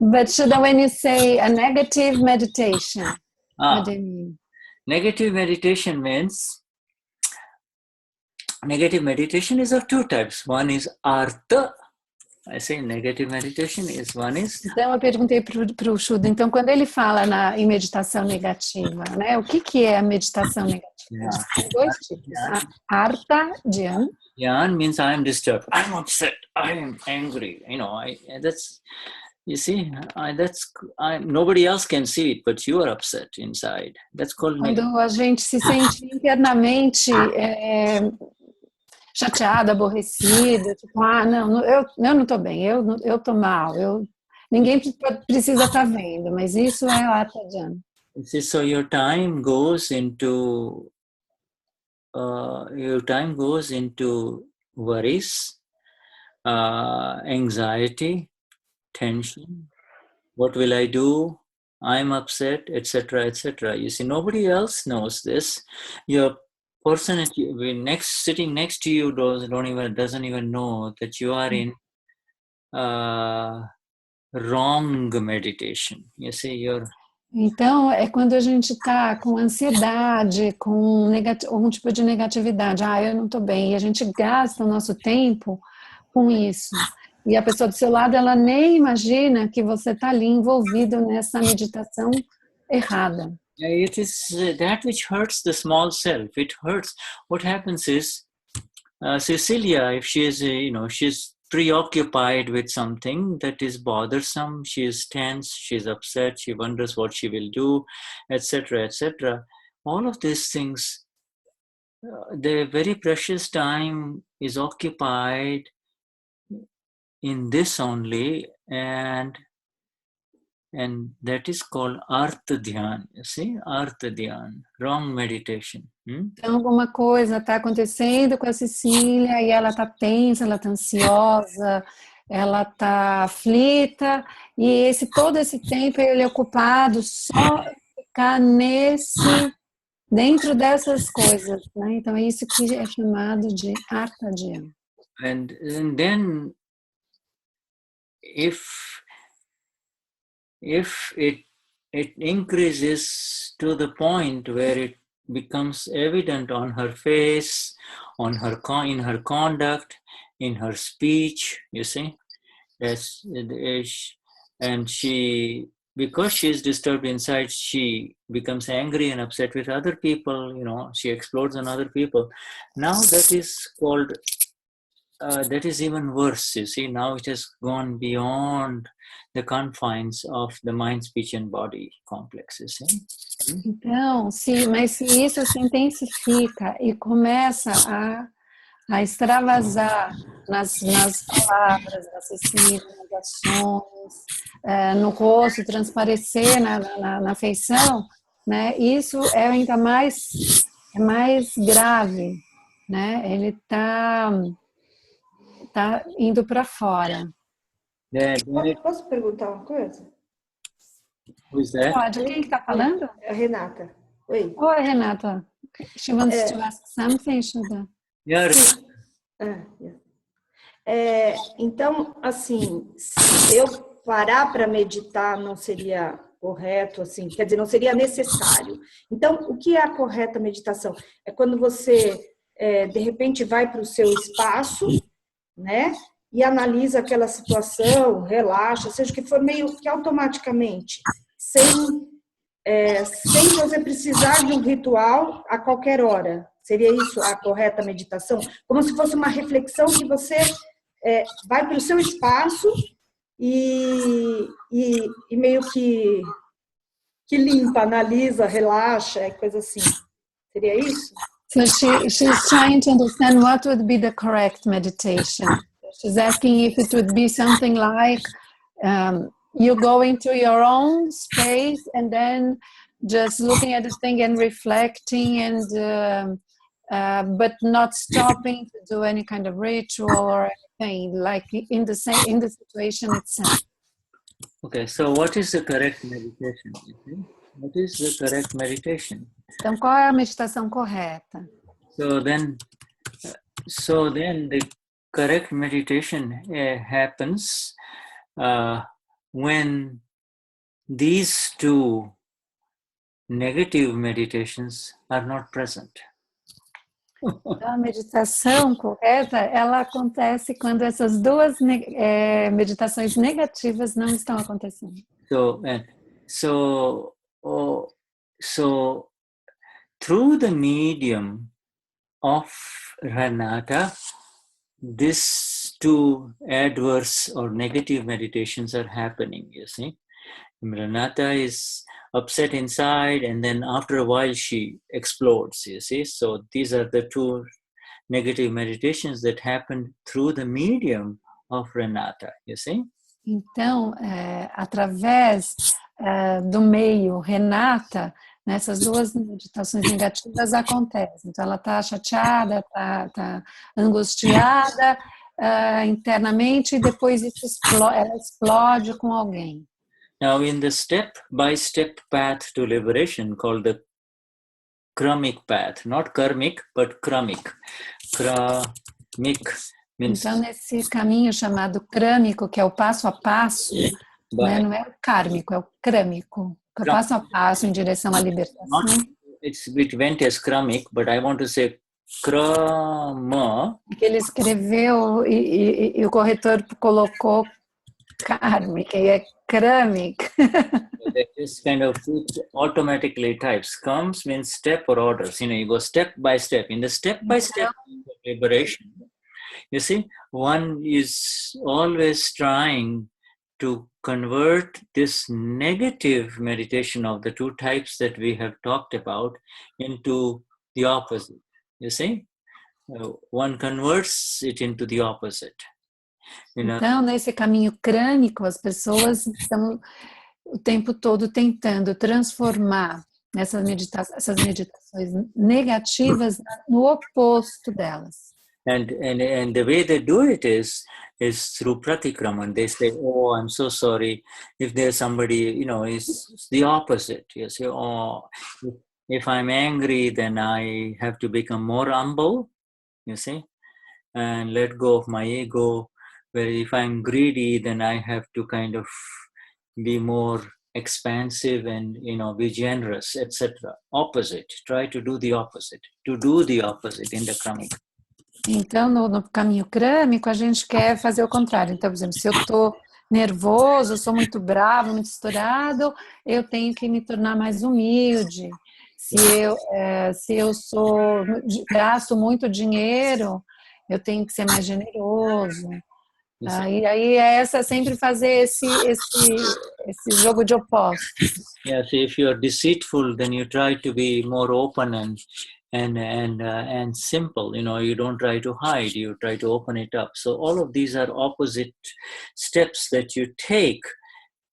But Shuddha, when you say a negative meditation, what do you mean? Negative meditation means, negative meditation is of two types. One is artha. I say negative meditation is one is. Então eu perguntei para o Shuddha, então quando ele fala em meditação negativa, né, o que é a meditação negativa? Tem dois tipos. Artha, Dhyan. Dhyan means I am disturbed, I am upset, I am angry. That's. You see, nobody else can see it, but you are upset inside. That's called negative. Quando a gente se sente internamente chateado, aborrecido, tipo, não, eu não estou bem, eu estou mal, ninguém precisa estar vendo, mas isso é Artha Dhyan. So your time goes into worries, anxiety, tension, what will I do, I'm upset, etc., etc. You see, nobody else knows this. Your person sitting next to you doesn't even know that you are in wrong meditation. You see, Então, é quando a gente está com ansiedade, com algum tipo de negatividade. Eu não estou bem. E a gente gasta o nosso tempo com isso. E a pessoa do seu lado, ela nem imagina que você está ali envolvido nessa meditação errada. It is that which hurts the small self. It hurts. What happens is, Cecilia, if she is, she's preoccupied with something that is bothersome, she is tense, she is upset, she wonders what she will do, etc., etc. All of these things, the very precious time is occupied in this only, and that is called Artha Dhyan. You see, Artha Dhyan, wrong meditation. Então, alguma coisa está acontecendo com a Cecília e ela está tensa, ela está ansiosa, ela está aflita, e todo esse tempo ele é ocupado só ficar dentro dessas coisas, né? Então, é isso que é chamado de Artha Dhyan. And then, if it increases to the point where it becomes evident on her face, in her conduct, in her speech, you see, and she because she is disturbed inside, she becomes angry and upset with other people, she explodes on other people. Now that is called, that is even worse, you see. Now it has gone beyond the confines of the mind, speech and body complexes. Então, mas se isso se intensifica e começa a extravasar nas palavras, na Cecilia, nas ações, no rosto, transparecer na feição, né? Isso é ainda mais grave, né? Ele tá indo para fora. Posso perguntar uma coisa? Pode. Quem está falando? A Renata. Oi. Oi, Renata. She wants to ask something, Shuddha. Yes. Então, assim, se eu parar para meditar não seria correto, assim, quer dizer, não seria necessário. Então, o que é a correta meditação? É quando você, de repente, vai para o seu espaço, né? E analisa aquela situação, relaxa, seja o que for, meio que automaticamente, sem você precisar de um ritual a qualquer hora. Seria isso a correta meditação? Como se fosse uma reflexão que você vai para o seu espaço e meio que limpa, analisa, relaxa, coisa assim. Seria isso? So she's trying to understand what would be the correct meditation. She's asking if it would be something like you go into your own space and then just looking at the thing and reflecting and but not stopping to do any kind of ritual or anything, like in the situation itself. Okay, so what is the correct meditation? What is the correct meditation? Então, qual é a meditação correta? So then the correct meditation happens when these two negative meditations are not present. Então, a meditação correta, ela acontece quando essas duas meditações negativas não estão acontecendo. So through the medium of Renata, these two adverse or negative meditations are happening, you see. Renata is upset inside and then after a while she explodes, you see. So these are the two negative meditations that happen through the medium of Renata, you see. Então, através do meio Renata, nessas duas meditações negativas acontecem. Então, ela está chateada, está angustiada internamente e depois ela explode com alguém. Now, in the step-by-step path to liberation called the Kramic path, not karmic, but Kramic. Kramic means... Então, nesse caminho chamado crâmico, que é o passo a passo, né, não é o kármico, é o crâmico, que é o passo a passo em direção à libertação. It went as Kramic, but I want to say Krama. Que ele escreveu e o corretor colocou kármica e é kramic. This kind of automatically types. Comes means step or orders. You go step by step. In the step by step liberation, you see, one is always trying to convert this negative meditation of the two types that we have talked about into the opposite. You see, one converts it into the opposite. Então, nesse caminho crânico, as pessoas estão o tempo todo tentando transformar essas meditações negativas no oposto delas. And the way they do it is through pratikraman. They say, "Oh, I'm so sorry." If there's somebody, is the opposite. You say, "Oh, if I'm angry, then I have to become more humble." You see, and let go of my ego. Where if I'm greedy, then I have to kind of be more expansive and be generous, etc. Opposite. Try to do the opposite. To do the opposite in the Kramic. Então, no caminho crâmico, a gente quer fazer o contrário. Então, por exemplo, se eu estou nervoso, sou muito bravo, muito estourado, eu tenho que me tornar mais humilde. Se eu gasto muito dinheiro, eu tenho que ser mais generoso. E aí essa sempre fazer esse jogo de opostos. Yeah, so if you are deceitful, then you try to be more open and simple. You don't try to hide. You try to open it up. So all of these are opposite steps that you take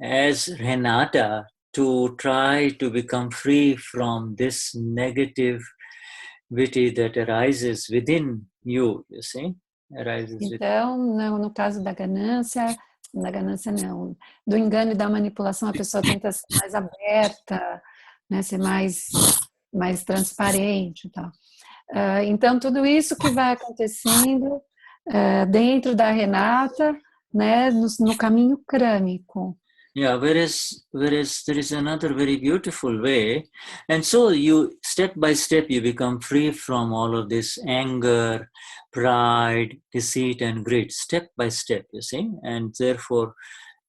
as Renata to try to become free from this negativity that arises within you. You see, Então, no caso da ganância não, do engano e da manipulação, a pessoa tenta ser mais aberta, né, ser mais transparente e tal. Então, tudo isso que vai acontecendo dentro da Renata, né, no caminho crânico. Yeah, whereas there is another very beautiful way, and so you step by step you become free from all of this anger, pride, deceit, and greed, step by step, you see, and therefore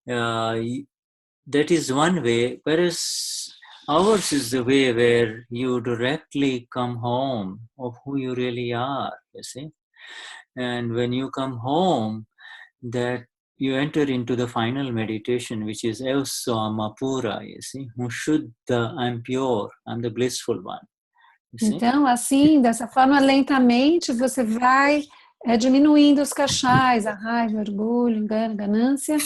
that is one way. Whereas ours is the way where you directly come home of who you really are, you see, and when you come home, that you enter into the final meditation, which is Pura, you see, Shuddha, I'm pure, I'm the blissful one. Então, assim, dessa forma, lentamente, você vai diminuindo os cachais, a raiva, o orgulho, engano, ganância,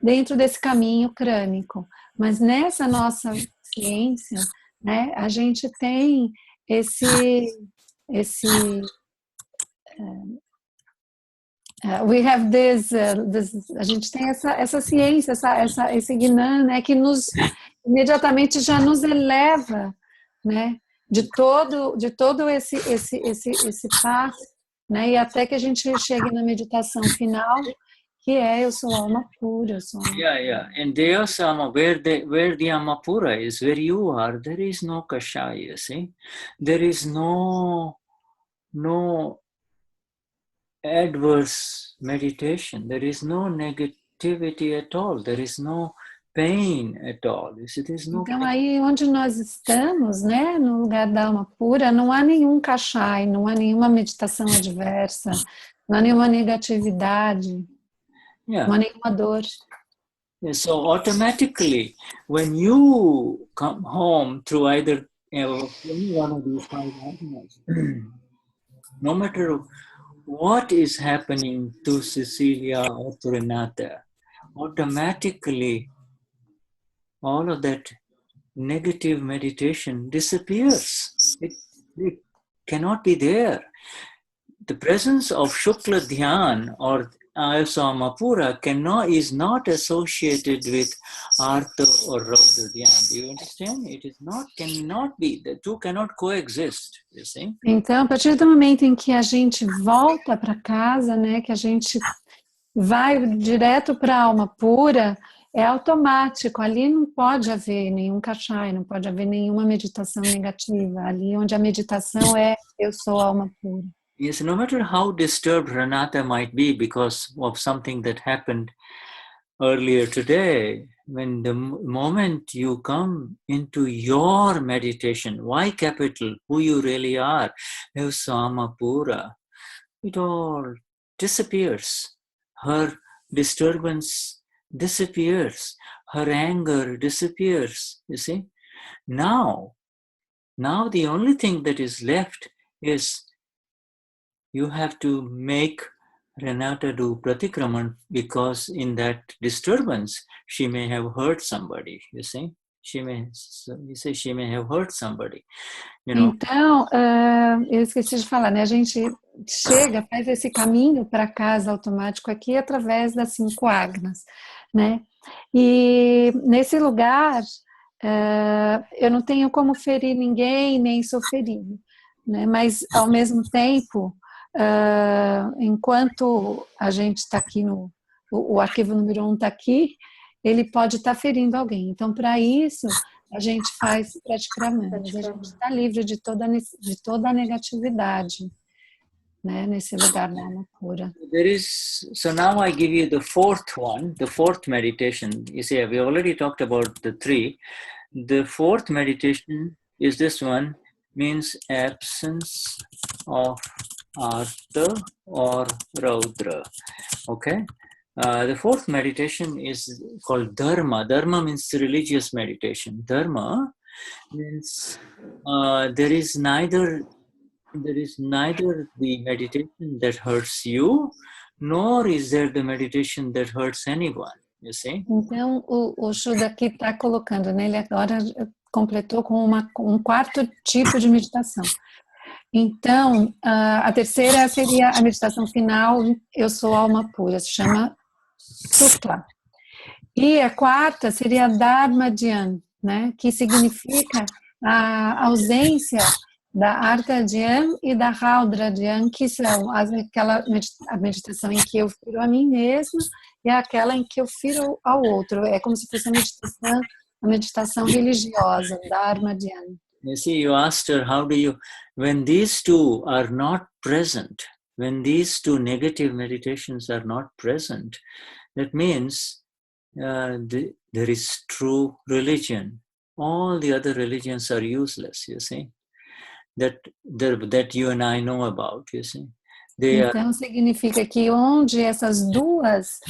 dentro desse caminho crânico. Mas nessa nossa ciência, né, a gente tem we have a gente tem essa ciência, esse Gnani, né, que imediatamente já nos eleva, né, de todo esse passo, né, e até que a gente chegue na meditação final, que eu sou alma pura, eu sou alma pura. Yeah. And Deyasama, where the Amapura is, where you are, there is no kashaya, you see. There is no adverse meditation. There is no negativity at all. There is no pain at all. You see, there's no Então, pain. aí onde nós estamos, né, no lugar da alma pura, não há nenhum kashai, não há nenhuma meditação adversa, não há nenhuma negatividade, não há nenhuma dor. So automatically, when you come home through either any one of these five adhyanas, no matter what is happening to Cecilia or to Renata, automatically all of that negative meditation disappears. It cannot be there. The presence of Shukla Dhyan or Ayasama-pura is not associated with Artha or Raudra Dhyan. Do you understand? It is not, cannot be. The two cannot coexist, you see? Então, a partir do momento em que a gente volta para casa, né, que a gente vai direto para a alma pura, é automático. Ali não pode haver nenhum kashai, não pode haver nenhuma meditação negativa. Ali onde a meditação é eu sou alma pura. Yes, no matter how disturbed Renata might be because of something that happened earlier today, when the moment you come into your meditation, why capital, who you really are, Samapura, it all disappears. Her disturbance disappears. Her anger disappears, you see. Now the only thing that is left is you have to make Renata do pratikraman because in that disturbance, she may have hurt somebody, you see. She may have hurt somebody, you know. Então, eu esqueci de falar, né? A gente chega, faz esse caminho para casa automático aqui através das 5 agnas, né? E nesse lugar, eu não tenho como ferir ninguém, nem sou ferido, né? Mas, ao mesmo tempo, enquanto a gente está aqui, o arquivo número 1 está aqui, ele pode estar ferindo alguém. Então, para isso, a gente faz praticamente. A gente está livre de toda a negatividade. né, nesse lugar da alma pura. So now I give you the fourth one, the fourth meditation. You see, we already talked about the three. The fourth meditation is this one, means absence of Artha or Raudra. Okay? The fourth meditation is called Dharma. Dharma means religious meditation. Dharma means there is neither the meditation that hurts you, nor is there the meditation that hurts anyone. You see? Então, o Shuddha aqui está colocando, né? Ele agora completou com um quarto tipo de meditação. Então, a terceira seria a meditação final, eu sou alma pura, se chama Sukla. E a quarta seria Dharma Dhyan, né? Que significa a ausência da Artha Dhyan e da Raudra Dhyan, que são a meditação em que eu firo a mim mesma e aquela em que eu firo ao outro. É como se fosse a meditação religiosa, Dharma Dhyan. You see, you asked her, how do you, when these two are not present, when these two negative meditations are not present, that means there is true religion. All the other religions are useless, you see, that you and I know about, you see. Então, significa que onde essas duas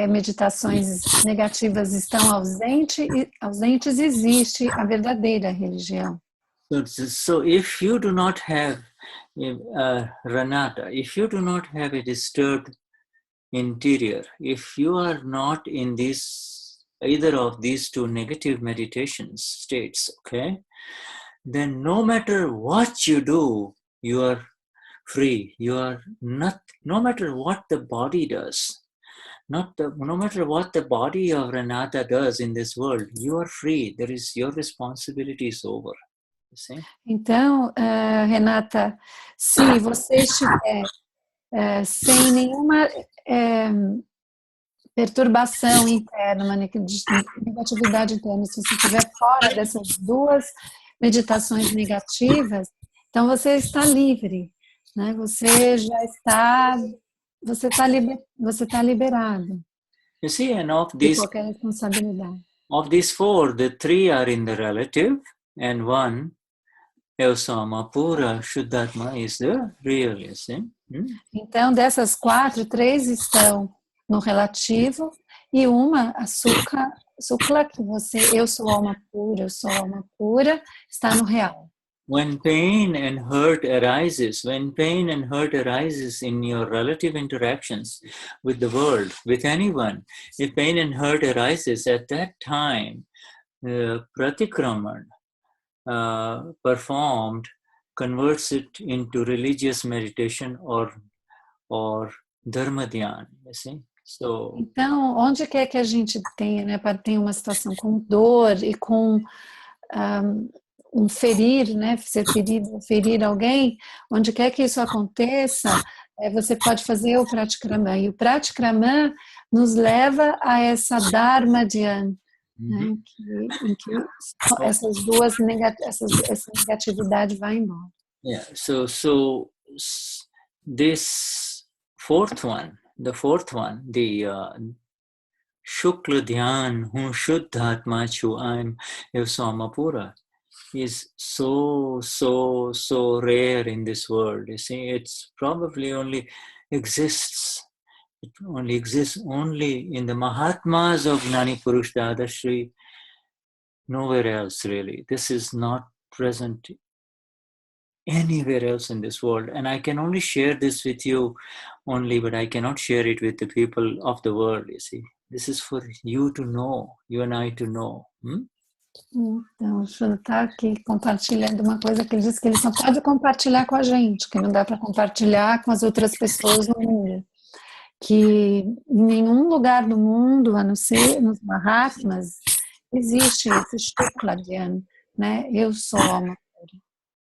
meditações negativas estão ausentes, existe a verdadeira religião. So if you do not have Ranata, if you do not have a disturbed interior, if you are not in either of these two negative meditation states, okay, then no matter what you do, you are free. You are not, no matter what the body does, no matter what the body of Renata does in this world, you are free. Your responsibility is over. Então, Renata, se você estiver sem nenhuma perturbação interna, uma negatividade interna, se você estiver fora dessas duas meditações negativas, então você está livre, né? Você está liberado. You see, and de qualquer responsabilidade. Of these four, the three are in the relative, and one, Eu sou alma pura, Shuddhatma is the real, you see? Então, dessas quatro, três estão no relativo e uma, a Sukla, que eu sou alma pura, está no real. When pain and hurt arises in your relative interactions with the world, with anyone, if pain and hurt arises at that time, Pratikraman performed converts it into religious meditation or Dharma Dhyan, you see? So, então, onde quer que a gente tenha, né, tem uma situação com dor e com um ferir, né, ser ferido, ferir alguém, onde quer que isso aconteça, você pode fazer o Pratikraman. E o Pratikraman nos leva a essa Dharma Dhyan, né, em que essa negatividade vai embora. Yeah, so this the fourth one, the Shukla Dhyan, Hu Shuddhatma Chu Aim Evsamapura, is so rare in this world. You see, it's probably only exists only in the Mahatmas of Gnani Purush Dadashri, nowhere else really. This is not present anywhere else in this world. And I can only share this with you only, but I cannot share it with the people of the world, you see. This is for you to know, you and I to know. Então, o Shuddha está aqui compartilhando uma coisa que ele disse que ele só pode compartilhar com a gente, que não dá para compartilhar com as outras pessoas no mundo. Que em nenhum lugar do mundo, a não ser nos Mahatmas, existe esse Shukla Dhyan, né? Eu sou alma pura,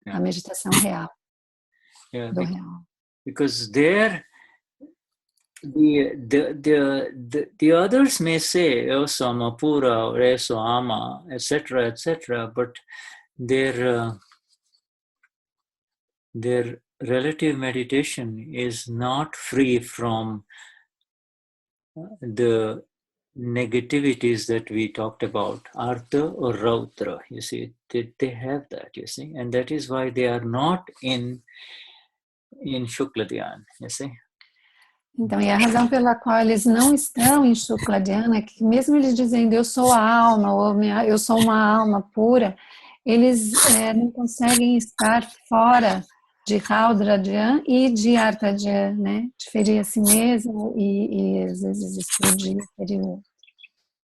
a meditação real, do real. Because there, the others may say, Eu sou alma pura, or Eu sou alma, etc., but their relative meditation is not free from the negativities that we talked about, Artha or Rautra. You see, they have that, you see, and that is why they are not in Shukla Dhyan, you see. Então, e a razão pela qual eles não estão em Shukla Dhyana é que mesmo eles dizendo eu sou a alma, ou eu sou uma alma pura, eles não conseguem estar fora de Raudra Dhyan e de Artha Dhyan, né? De ferir a si mesmo e às vezes explodir, ferir o outro.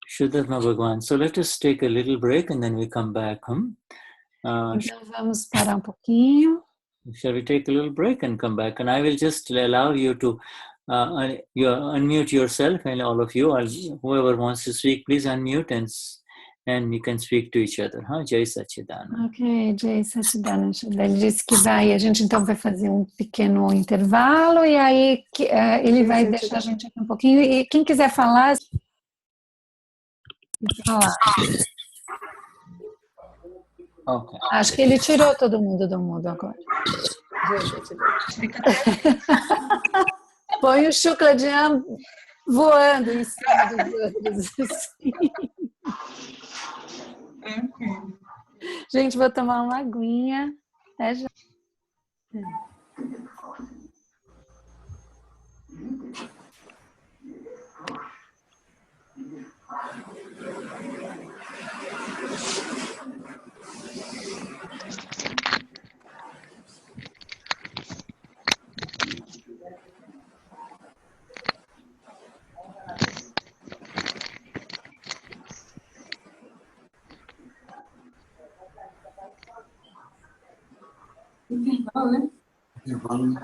Shuddha Bhagwan. So let us take a little break and then we come back. Então vamos parar um pouquinho. Shall we take a little break and come back? And I will just allow you to unmute yourself, and all of you, whoever wants to speak, please unmute and you can speak to each other. Jai Satchidana. Ok, Jai Satchidana. Ele disse que a gente então vai fazer um pequeno intervalo e aí ele vai deixar a gente aqui um pouquinho. E quem quiser falar, Okay. Acho que ele tirou todo mundo do mundo agora. Põe o Shukla Dhyan voando em cima dos outros. Assim. Gente, vou tomar uma aguinha. Até já. Intervalo, né? Intervalo.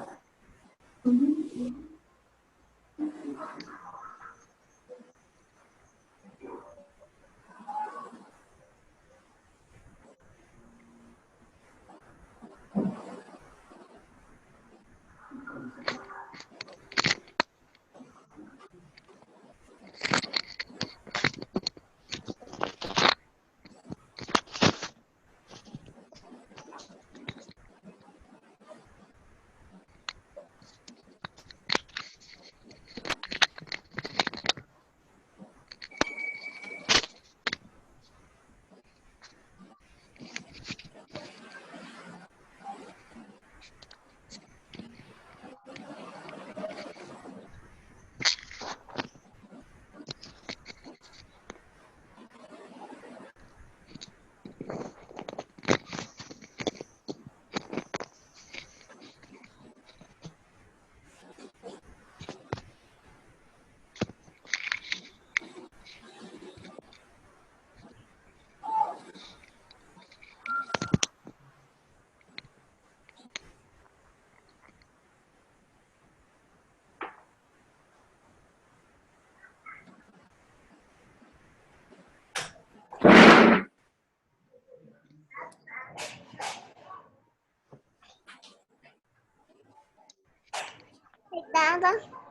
Obrigada.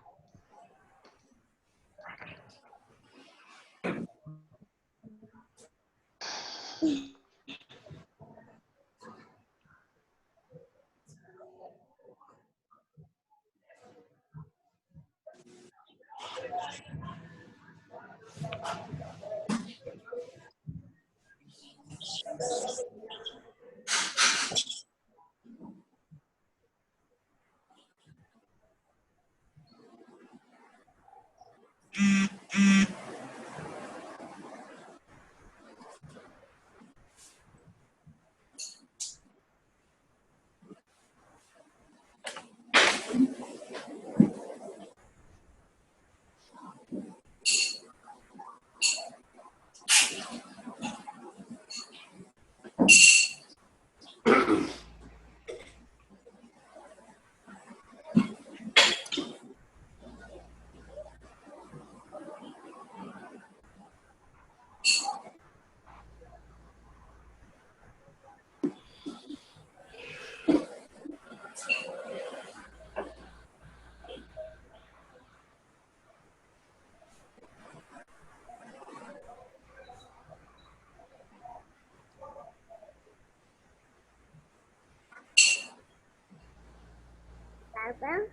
Baba.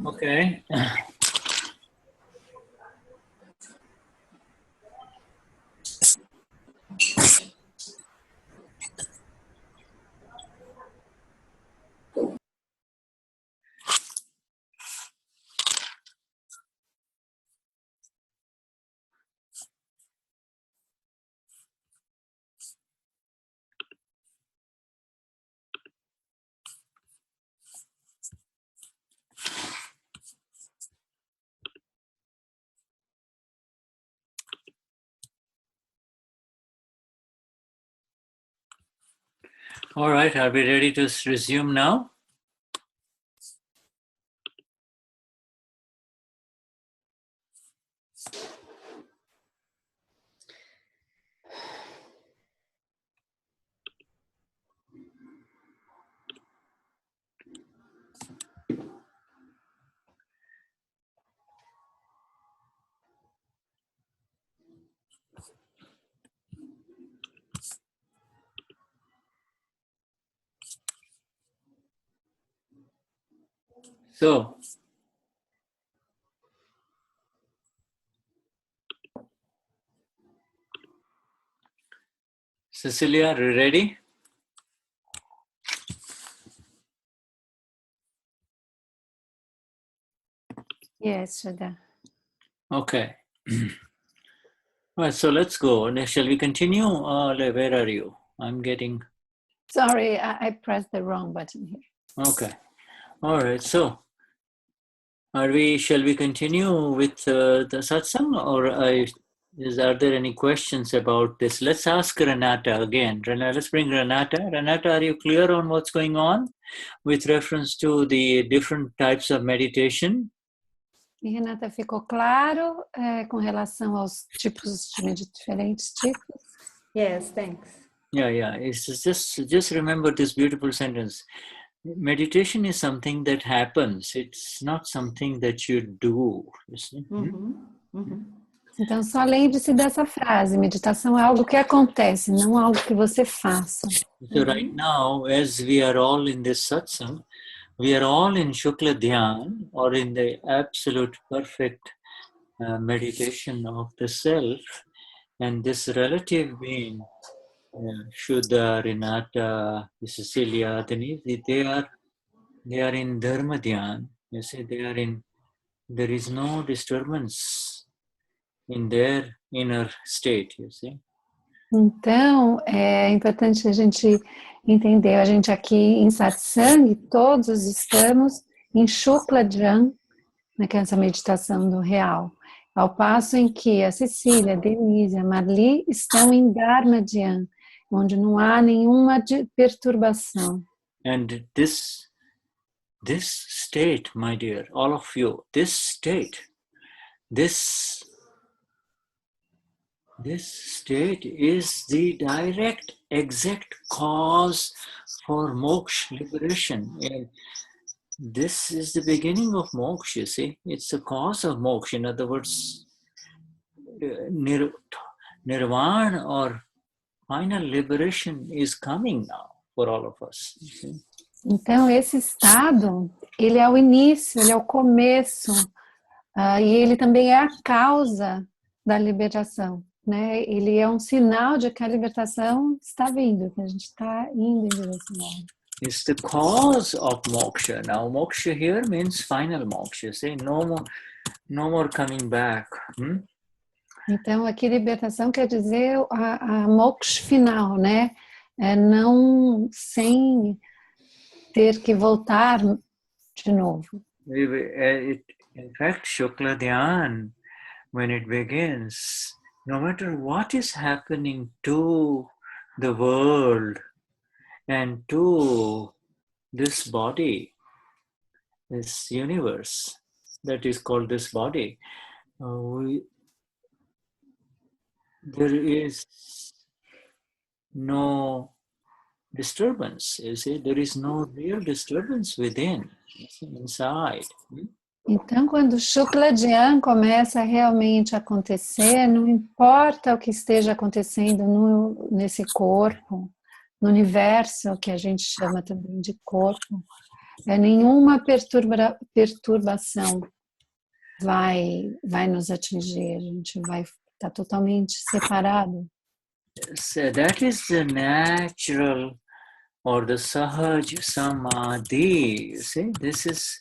Okay. All right, are we ready to resume now? So, Cecilia, are you ready? Yes, Shuddha. Okay. All right, so let's go. Now, shall we continue? Where are you? I'm getting... Sorry, I pressed the wrong button here. Okay. All right, so shall we continue with the satsang, or are there any questions about this? Let's ask Renata again. Let's bring Renata. Renata, are you clear on what's going on with reference to the different types of meditation? E Renata, ficou claro com relação aos tipos de diferentes tipos? Yes, thanks. Yeah. It's just remember this beautiful sentence. Meditation is something that happens. It's not something that you do. You see? Então, só lembre-se dessa frase. Meditação é algo que acontece, não algo que você faça. So right now, as we are all in this satsang, we are all in Shukla Dhyan, or in the absolute perfect meditation of the self, and this relative being, Shuddha, Renata, Cecilia, Denise, they are in Dharma Dhyan. You see, there is no disturbance in their inner state, you see. Então, é importante a gente entender, a gente aqui em satsang, todos estamos em Shukla Dhyan, nessa meditação do real, ao passo em que a Cecília, a Denise, a Marli estão em Dharma Dhyan, onde não há nenhuma perturbação. And this state, my dear, all of you, this state is the direct, exact cause for moksha, liberation. And this is the beginning of moksha, you see. It's the cause of moksha. In other words, nirvana or final liberation is coming now for all of us. You see? Então, esse estado, ele é o início, ele é o começo, e ele também é a causa da liberação, né? Ele é um sinal de que a libertação está vindo, que a gente está indo em direção a ela. It's the cause of moksha. Now, moksha here means final moksha. See, no more coming back. Então, aqui libertação quer dizer a moksha final, né? Não sem ter que voltar de novo. In fact, Shukla Dhyan, when it begins, no matter what is happening to the world and to this body, this universe that is called this body, there is no disturbance, you see. There is no real disturbance within, inside. Então, quando o Shukla Dhyan começa a realmente acontecer, não importa o que esteja acontecendo nesse corpo, no universo, que a gente chama também de corpo, nenhuma perturbação vai nos atingir, a gente vai estar totalmente separado. So that is the natural or the sahaj samadhi. You see, this is,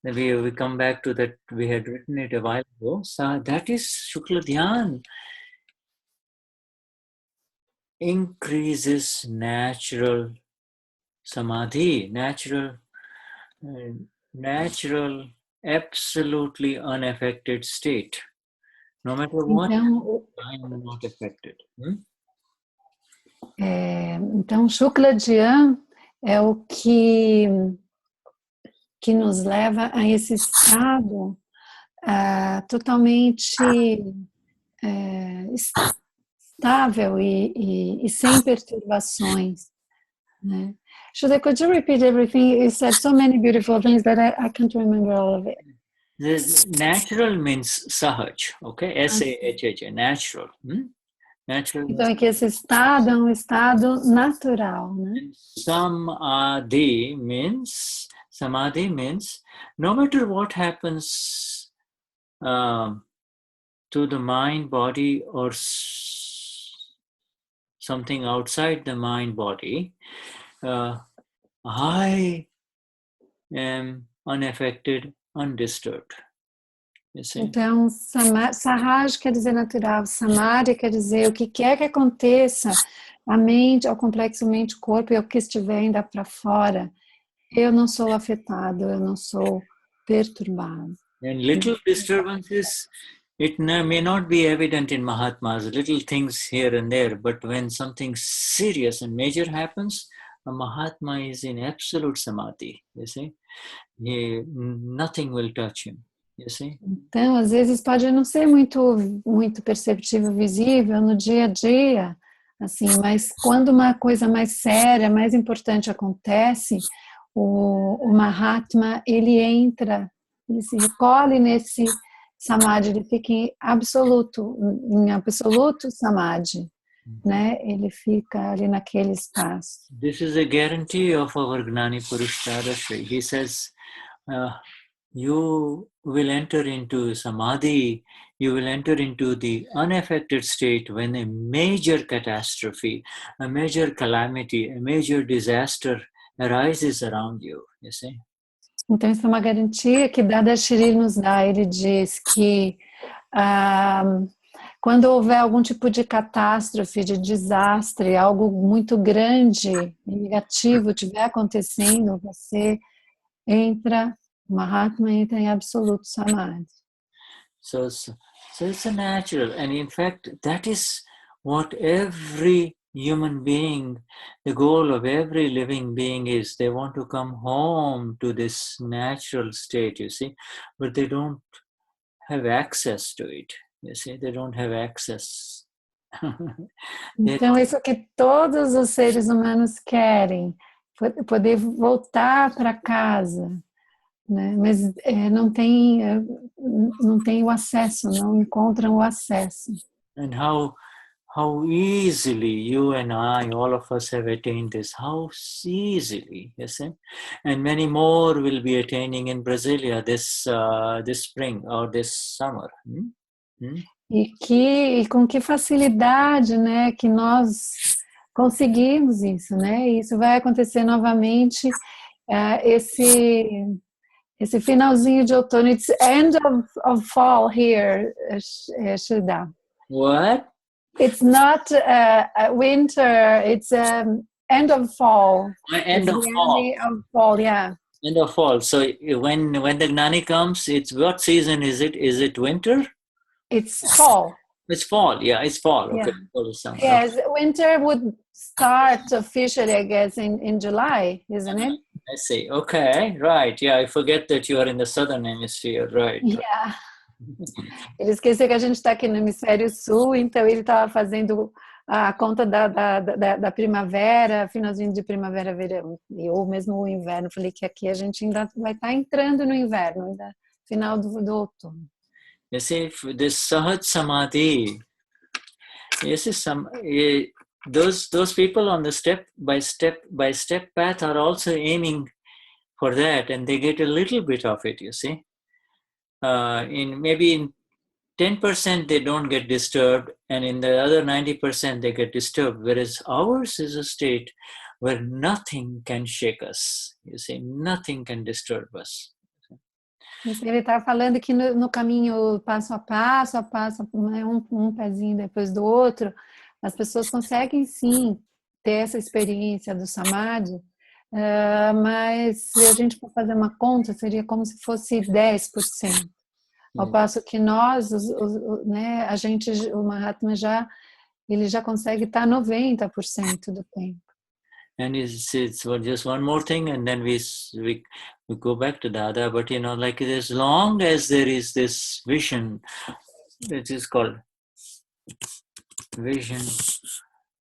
we come back to that, we had written it a while ago. So that is Shukla Dhyan. Increases natural samadhi, natural, absolutely unaffected state. No matter what, I am not affected. Então, Shukla Dhyan é o que nos leva a esse estado totalmente estável e sem perturbações. Né? Shuddha, could you repeat everything? You said so many beautiful things that I can't remember all of it. This natural means sahaj, okay? S-A-H-H, natural. Natural. Então, é que esse estado é um estado natural, né? Samadhi means no matter what happens to the mind, body, or something outside the mind, body, I am unaffected, undisturbed. Então, Sahaj quer dizer natural, Samadhi quer dizer o que quer que aconteça, a mente, ao complexo mente-corpo e o que estiver ainda para fora, eu não sou afetado, eu não sou perturbado. And little disturbances, it may not be evident in Mahatmas, little things here and there, but when something serious and major happens, a Mahatma is in absolute samadhi, you see. Nothing will touch him. Então, às vezes pode não ser muito perceptível, visível no dia a dia, assim, mas quando uma coisa mais séria, mais importante acontece, o Mahatma, ele entra, ele se recolhe nesse samadhi, ele fica em absoluto samadhi, né? Ele fica ali naquele espaço. This is a guarantee of our Gnani Purush Dadashri. He says, you will enter into samadhi, you will enter into the unaffected state when a major catastrophe, a major calamity, a major disaster arises around you, you see. Então, isso é uma garantia que Dadashri nos dá. Ele diz que quando houver algum tipo de catástrofe, de desastre, algo muito grande, negativo estiver acontecendo, você entra, Mahatma entra em absoluto samadhi. So it's a natural, and in fact, that is what every human being, the goal of every living being is. They want to come home to this natural state, you see, but they don't have access to it, you see, they don't have access. Então, isso que todos os seres humanos querem, poder voltar para casa, né? Mas não tem o acesso, não encontram o acesso. And how easily you and I, all of us have attained this, how easily, you see? And many more will be attaining in Brasilia this spring or this summer. E com que facilidade, né, que nós conseguimos isso, né? E isso vai acontecer novamente esse finalzinho de outono. It's end of fall here, Shuddha. What? It's not winter, it's end of fall. End of fall. End of fall, yeah. End of fall. So when the Gnani comes, it's what season is it? Is it winter? It's fall. It's fall, yeah, it's fall. Yeah. Okay. Fall, summer. Yes, winter would start officially, I guess, in July, isn't it? I see. Okay, right. Yeah, I forget that you are in the southern hemisphere, right? Yeah. Ele esqueceu que a gente está aqui no hemisfério sul, então ele estava fazendo a conta da primavera, finalzinho de primavera, verão, ou mesmo o inverno. Falei que aqui a gente ainda vai estar entrando no inverno, ainda final do outono. You see, this Sahat Samadhi, you see, those people on the step by step path are also aiming for that, and they get a little bit of it, you see. In 10% they don't get disturbed, and in the other 90% they get disturbed, whereas ours is a state where nothing can shake us. You see, nothing can disturb us. Ele está falando que no caminho passo a passo, um pezinho depois do outro, as pessoas conseguem sim ter essa experiência do samadhi, mas se a gente for fazer uma conta, seria como se fosse 10%. Ao passo que nós, né, o Mahatma ele já consegue estar 90% do tempo. And it's just one more thing, and then we go back to Dada. But like as long as there is this vision, it is called vision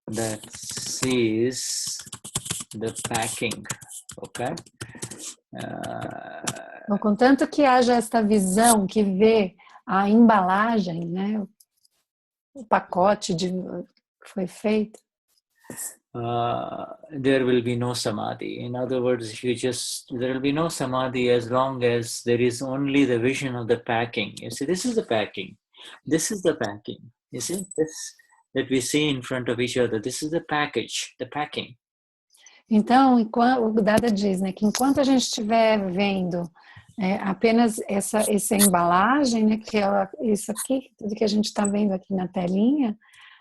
that sees the packing. Okay. Então, contanto que haja esta visão que vê a embalagem, né, o pacote que foi feito, there will be no samadhi. In other words, there will be no samadhi as long as there is only the vision of the packing. You see, this is the packing. This is the packing. You see, this that we see in front of each other. This is the package, the packing. Então, o Dada diz, né, que enquanto a gente estiver vendo apenas essa embalagem, né, que é isso aqui, tudo que a gente está vendo aqui na telinha,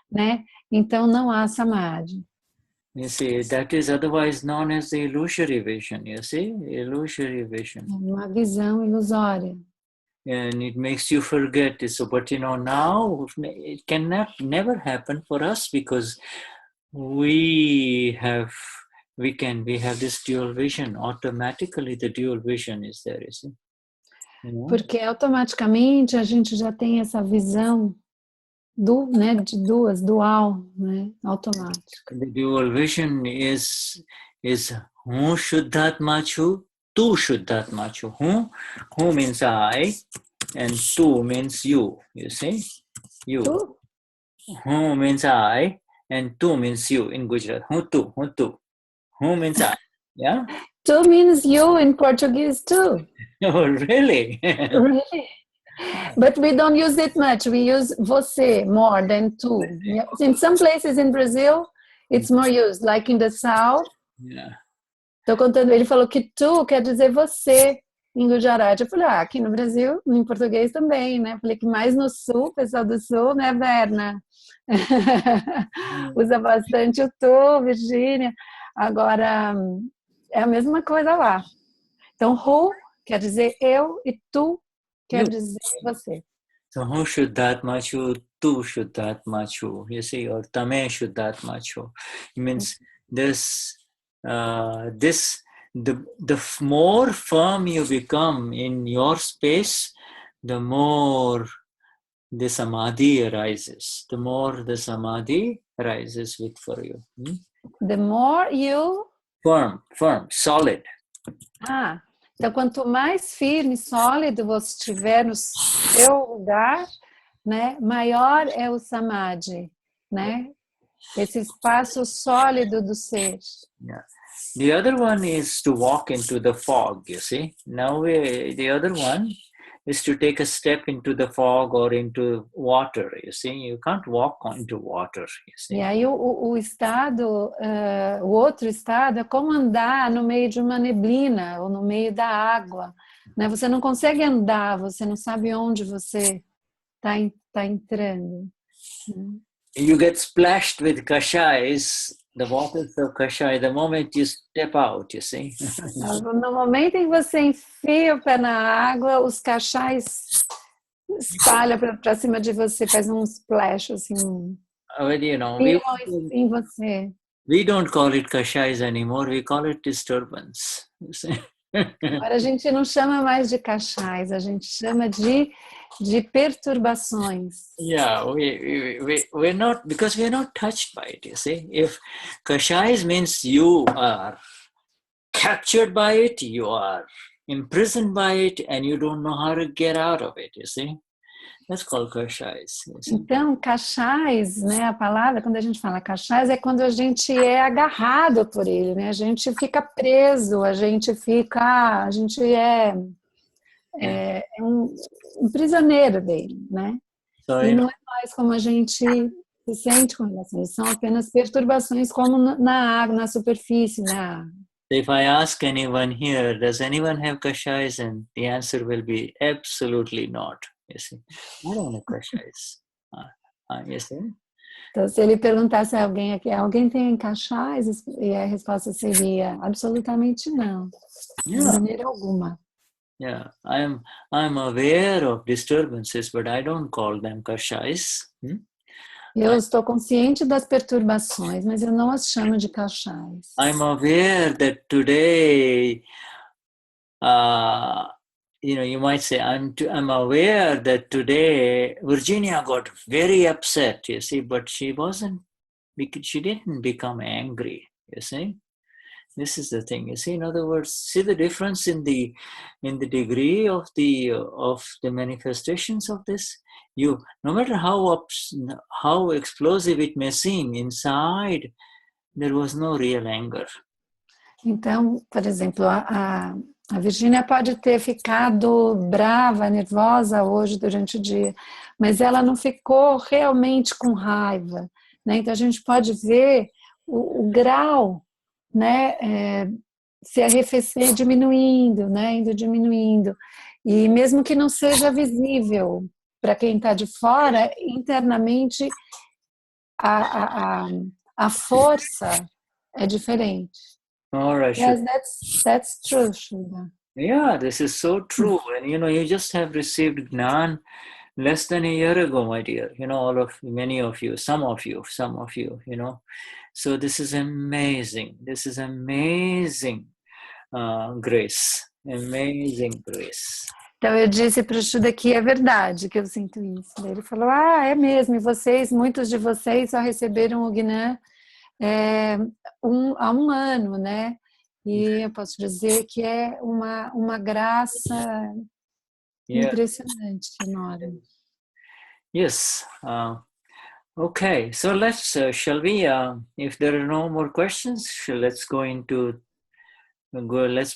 né, então não há samadhi. You see, that is otherwise known as the illusory vision. You see, illusory vision. Uma visão ilusória. And it makes you forget. So, but now it never happen for us because we have this dual vision. Automatically, the dual vision is there. You see. Porque automaticamente a gente já tem essa visão de dual, né, automática. The dual vision is Hu Shuddhatma Chu, Tu Shuddhatma Chu. Hu means I, and Tu means you. You see, you. Tu? Hu means I, and Tu means you in Gujarati. Hu tu. Hu means I. Yeah. Tu means you in Portuguese too. Oh, really? Really? But we don't use it much. We use você more than tu. In some places in Brazil, it's more used, like in the south. Yeah. Tô contando, ele falou que tu quer dizer você em Gujarati. Eu falei, aqui no Brasil, em português também, né? Falei que mais no sul, pessoal do sul, né, Berna? Usa bastante o tu, Virgínia. Agora, é a mesma coisa lá. Então, who quer dizer eu e tu quer dizer você. So, Hu Shuddhatma Chu, Tu Shuddhatma Chu. You see, or Tame Shuddhatma Chu. It means the more firm you become in your space, the more the samadhi arises. The more the samadhi arises for you. The more you... Firm, solid. Então, quanto mais firme, sólido você estiver no seu lugar, né, maior é o samadhi, né? Esse espaço sólido do ser. Yeah. The other one is to walk into the fog, you see. Now the other one is to take a step into the fog or into water, you see. You can't walk into water, you see. E aí o estado, o outro estado é como andar no meio de uma neblina ou no meio da água, né? Você não consegue andar, você não sabe onde você está entrando. You get splashed with kashais, the waters of kashai, the moment you step out, you see. No momento em que você enfia o pé na água, os cachais espalham para cima de você, faz um splash assim. Em você. We don't call it kashais anymore, we call it disturbance. You see? Agora a gente não chama mais de cachais, a gente chama de perturbações. Yeah, we're not, because we're not touched by it, you see. If kashais means you are captured by it, you are, imprisoned by it and you don't know how to get out of it, you see. That's called kashais. Então, kashais, né, a palavra, quando a gente fala kashais, é quando a gente é agarrado por ele, né? A gente fica preso, a gente é um prisioneiro dele, né? So, E não é mais como a gente se sente com relação a isso, são apenas perturbações como na água, na superfície, na água. if I ask anyone here, does anyone have kashais? And the answer will be absolutely not. You see, I don't have kashais. You see? Então, se ele perguntasse a alguém aqui, alguém tem kashais? E a resposta seria, absolutamente não, de maneira alguma. Yeah, I'm aware of disturbances, but I don't call them kashais. Eu estou consciente das perturbações, mas eu não as chamo de kashais. I'm aware that today, you might say, I'm aware that today Virginia got very upset, you see, but she didn't become angry, you see. This is the thing, you see. In other words, see the difference in the degree of the manifestations of this. No matter how explosive it may seem, inside there was no real anger. Então, por exemplo, a Virginia pode ter ficado brava, nervosa hoje durante o dia, mas ela não ficou realmente com raiva, né? Então a gente pode ver o grau, né, se arrefecer diminuindo, né, indo diminuindo, e mesmo que não seja visível para quem está de fora, internamente a força é diferente. All right. Yes, that's true, Shuddha. Yeah, this is so true. And you just have received Gnan less than a year ago, my dear. Many of you, some of you, So this is amazing. This is amazing grace. Amazing grace. Então eu disse para o Shuddha que é verdade que eu sinto isso. Daí ele falou, é mesmo, e muitos de vocês só receberam o Gnan há um ano, né? E eu posso dizer que é uma graça impressionante, enorme. Yes. Okay, so shall we, if there are no more questions, let's go into,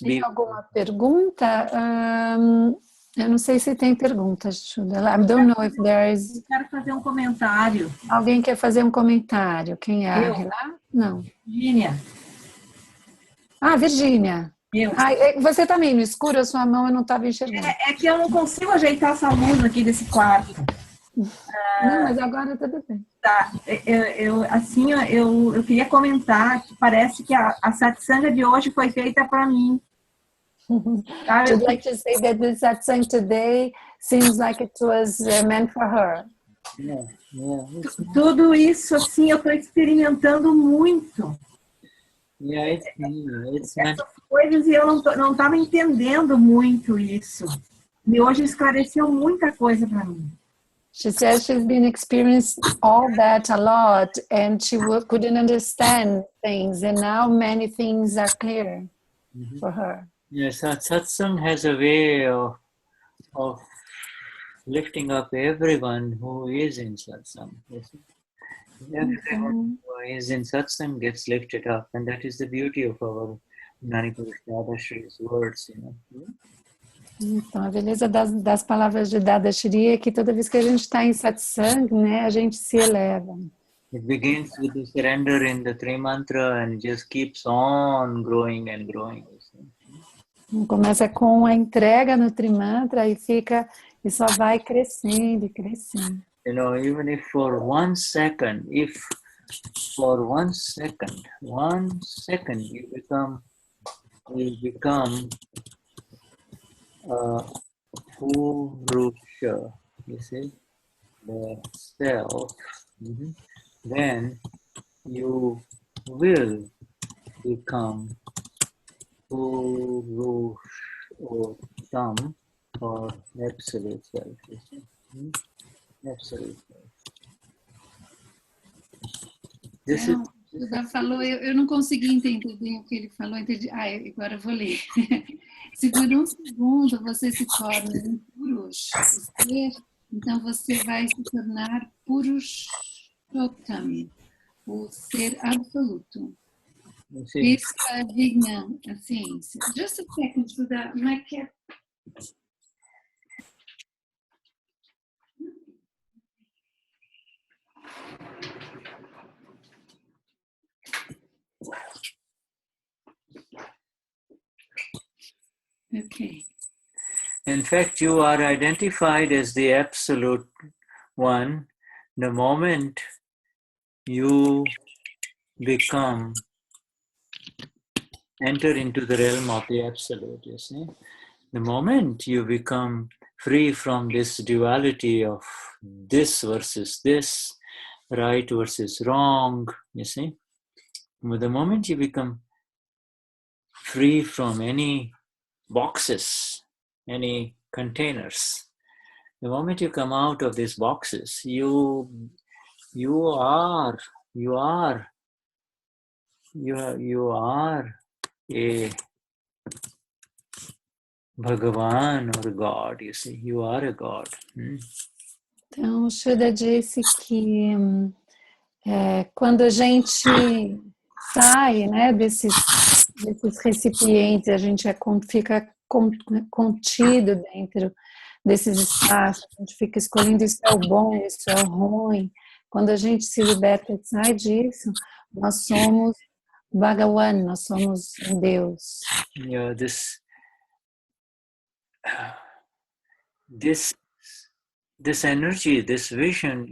Tem alguma pergunta? Eu não sei se tem perguntas, Shuddha. I don't know if there is... Quero fazer um comentário. Alguém quer fazer um comentário? Quem é? Eu. Não. Virginia. Virgínia. Você tá meio no escuro, a sua mão eu não estava enxergando. É que eu não consigo ajeitar essa luz aqui desse quarto. Não, mas agora tudo bem. Tá, eu queria comentar que parece que a satsanga de hoje foi feita para mim. I'd like to say that the satsang today seems like it was meant for her. Yeah. Tudo isso, assim, eu estou experimentando muito. Essas coisas e eu não estava entendendo muito isso. E hoje esclareceu muita coisa para mim. She says she's been experiencing all that a lot and she couldn't understand things, and now many things are clear for her. Yes, satsang has a way of lifting up everyone who is in satsang. Everyone who is in satsang gets lifted up, and that is the beauty of our Gnani Purush Dadashri's words, Então, a beleza das palavras de Dadashri é que toda vez que a gente está em satsang, né, a gente se eleva. It begins with the surrender in the Tri Mantra and just keeps on growing and growing. Começa com a entrega no Trimantra e só vai crescendo e crescendo. Even if for 1 second, you become Purusha, you see, the self, then you will become Purushottam, or absolute self, you see. Absolute self. Falou, eu não consegui entender bem o que ele falou, entendi. Agora eu vou ler. Se por um segundo você se torna um Purush, o ser, então você vai se tornar Purush Totam, o ser absoluto. Isso é Vignan, a ciência. Just a second, Shuddha. My cat. Okay. In fact, you are identified as the absolute one the moment you enter into the realm of the absolute, you see. The moment you become free from this duality of this versus this, right versus wrong, you see. But the moment you become free from any boxes, any containers, the moment you come out of these boxes, you are a Bhagavan or God, you see, you are a God. Então, Shuddha disse que quando a gente sai, né, desses recipientes, a gente fica contido dentro desses espaços, a gente fica escolhendo isso é o bom, isso é o ruim. Quando a gente se liberta e sai disso, nós somos Bhagavan, nós somos um Deus. Yeah, this energy, this vision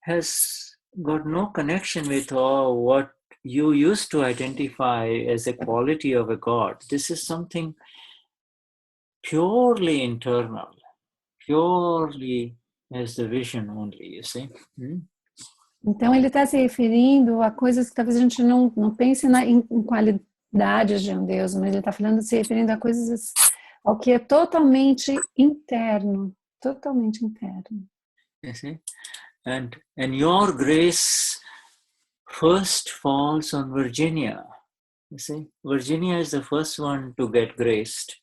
has got no connection with what you used to identify as a quality of a God. This is something purely internal, purely as the vision only, you see. Então ele está se referindo a coisas que talvez a gente não pense em qualidades de um Deus, mas ele está se referindo a coisas ao que é totalmente interno, totalmente interno. You see? And your grace first falls on Virginia. You see, Virginia is the first one to get graced.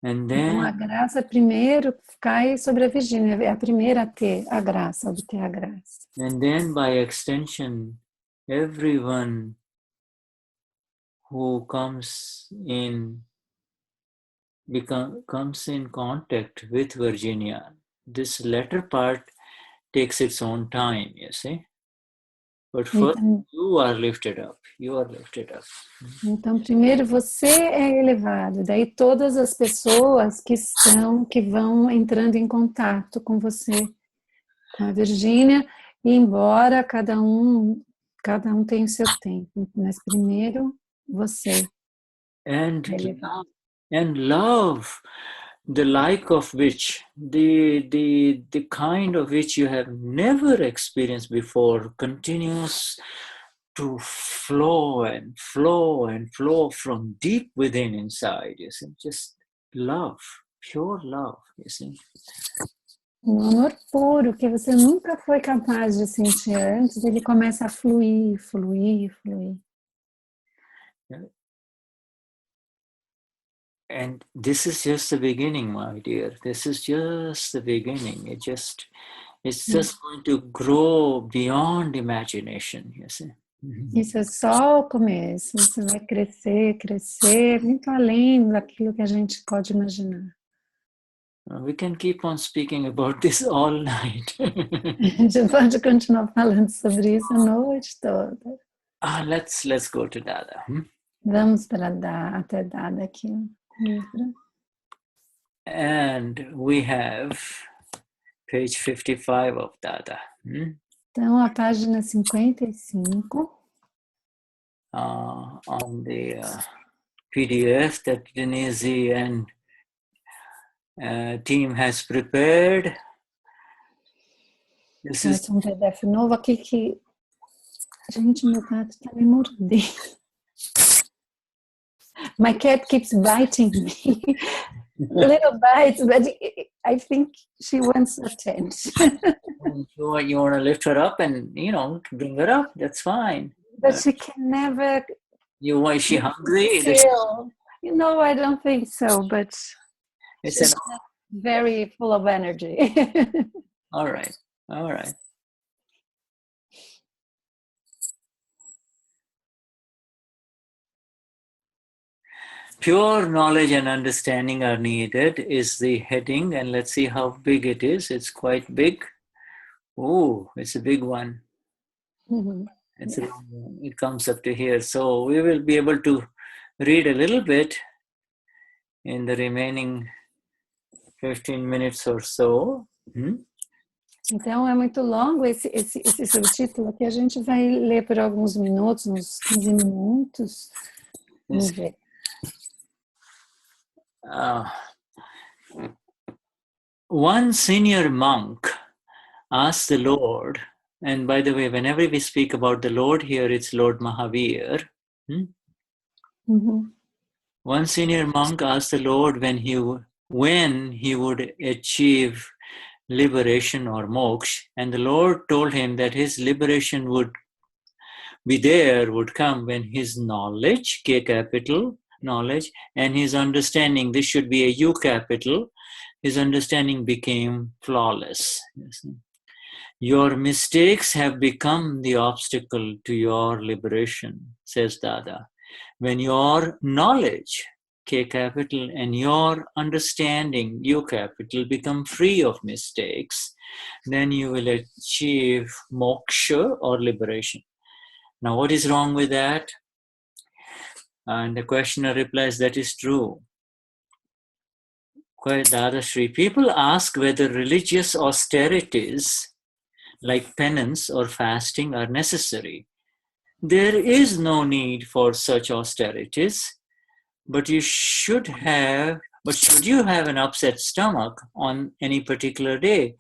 And then, então a graça primeiro cai sobre a Virgínia, é a primeira a ter a graça, a obter a graça. And then by extension, everyone who comes in contact with Virginia, this latter part takes its own time, you see. But first, you are lifted up. You are lifted up. Então, primeiro você é elevado, daí todas as pessoas que vão entrando em contato com você, com a Virgínia, e embora cada um tem o seu tempo, mas primeiro você. And love, the like of which, the kind of which you have never experienced before, continues to flow and flow and flow from deep within inside, you see, just love, pure love, you see. Um amor puro que você nunca foi capaz de sentir antes, ele começa a fluir, fluir, fluir. And this is just the beginning, my dear. This is just the beginning. It's just going to grow beyond imagination, you see. Isso é só o começo. Você vai crescer, crescer, muito além daquilo que a gente pode imaginar. We can keep on speaking about this all night. A gente pode continuar falando sobre isso a noite toda. Let's go to Dada. Vamos para até Dada aqui. And we have page 55 of Dada. Então, a página 55. On the PDF that Gnani and team has prepared. This is um PDF novo aqui que... Gente, meu gato está me mordendo. My cat keeps biting me. Little bites, but I think she wants attention. You want to lift her up and, bring her up. That's fine. But she can never... Is she hungry? Still. No, I don't think so, but It's she's an very full of energy. all right. All right. Pure knowledge and understanding are needed is the heading, and let's see how big it is. It's quite big. Oh, it's a big one. It's a long one. It comes up to here. So we will be able to read a little bit in the remaining 15 minutes or so. Então é muito longo esse subtítulo aqui. A gente vai ler por alguns minutos, uns 15 minutos. Vamos ver. One senior monk asked the Lord, and by the way, whenever we speak about the Lord here, it's Lord Mahavir. One senior monk asked the Lord when he would achieve liberation or moksha, and the Lord told him that his liberation would come when his knowledge, K capital, knowledge, and his understanding, this should be a U capital, his understanding became flawless. Your mistakes have become the obstacle to your liberation, says Dada. When your knowledge, K capital, and your understanding, U capital, become free of mistakes, then you will achieve moksha or liberation. Now, what is wrong with that? And the questioner replies, that is true. Dadashri, people ask whether religious austerities like penance or fasting are necessary. There is no need for such austerities, but should you have an upset stomach on any particular day,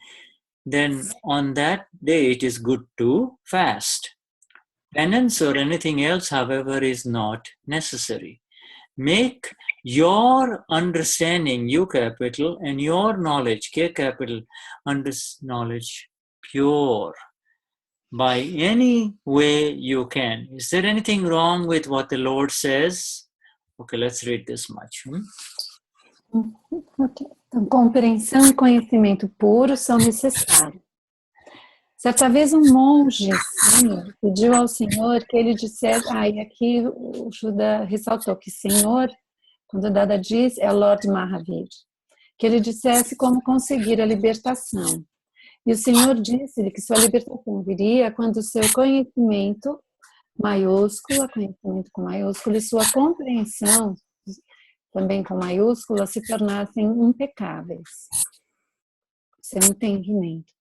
then on that day it is good to fast. Penance or anything else, however, is not necessary. Make your understanding, U capital, and your knowledge, K capital, knowledge pure by any way you can. Is there anything wrong with what the Lord says? Okay, let's read this much. Okay. Então, compreensão e conhecimento puro são necessários. Certa vez um monge sênior pediu ao Senhor que ele dissesse, e aqui o Shuddha ressaltou que Senhor, quando Dada diz, é Lord Mahavir, que ele dissesse como conseguir a libertação. E o Senhor disse-lhe que sua libertação viria quando o seu conhecimento maiúscula, conhecimento com maiúsculo, e sua compreensão, também com maiúscula, se tornassem impecáveis. Seu entendimento.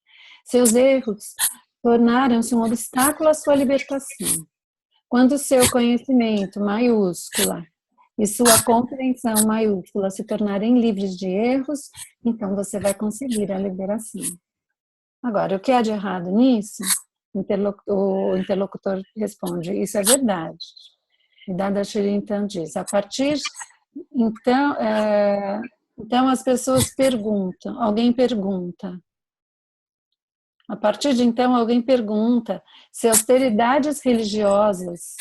Seus erros tornaram-se um obstáculo à sua libertação. Quando seu conhecimento, maiúscula, e sua compreensão, maiúscula, se tornarem livres de erros, então você vai conseguir a liberação. Agora, o que há de errado nisso? O interlocutor responde, isso é verdade. E Dadashri então diz, a partir... Então as pessoas perguntam, alguém pergunta, a partir de então alguém pergunta se austeridades religiosas,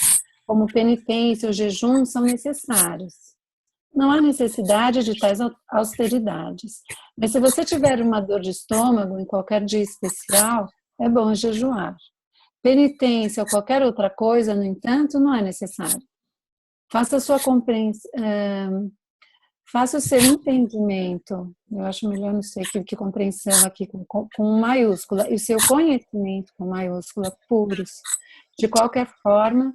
como penitência ou jejum, são necessários. Não há necessidade de tais austeridades, mas se você tiver uma dor de estômago em qualquer dia especial, é bom jejuar. Penitência ou qualquer outra coisa, no entanto, não é necessário. Faça a sua compreensão, faça o seu entendimento, eu acho melhor não sei que compreensão aqui com maiúscula, e o seu conhecimento com maiúscula puros, de qualquer forma,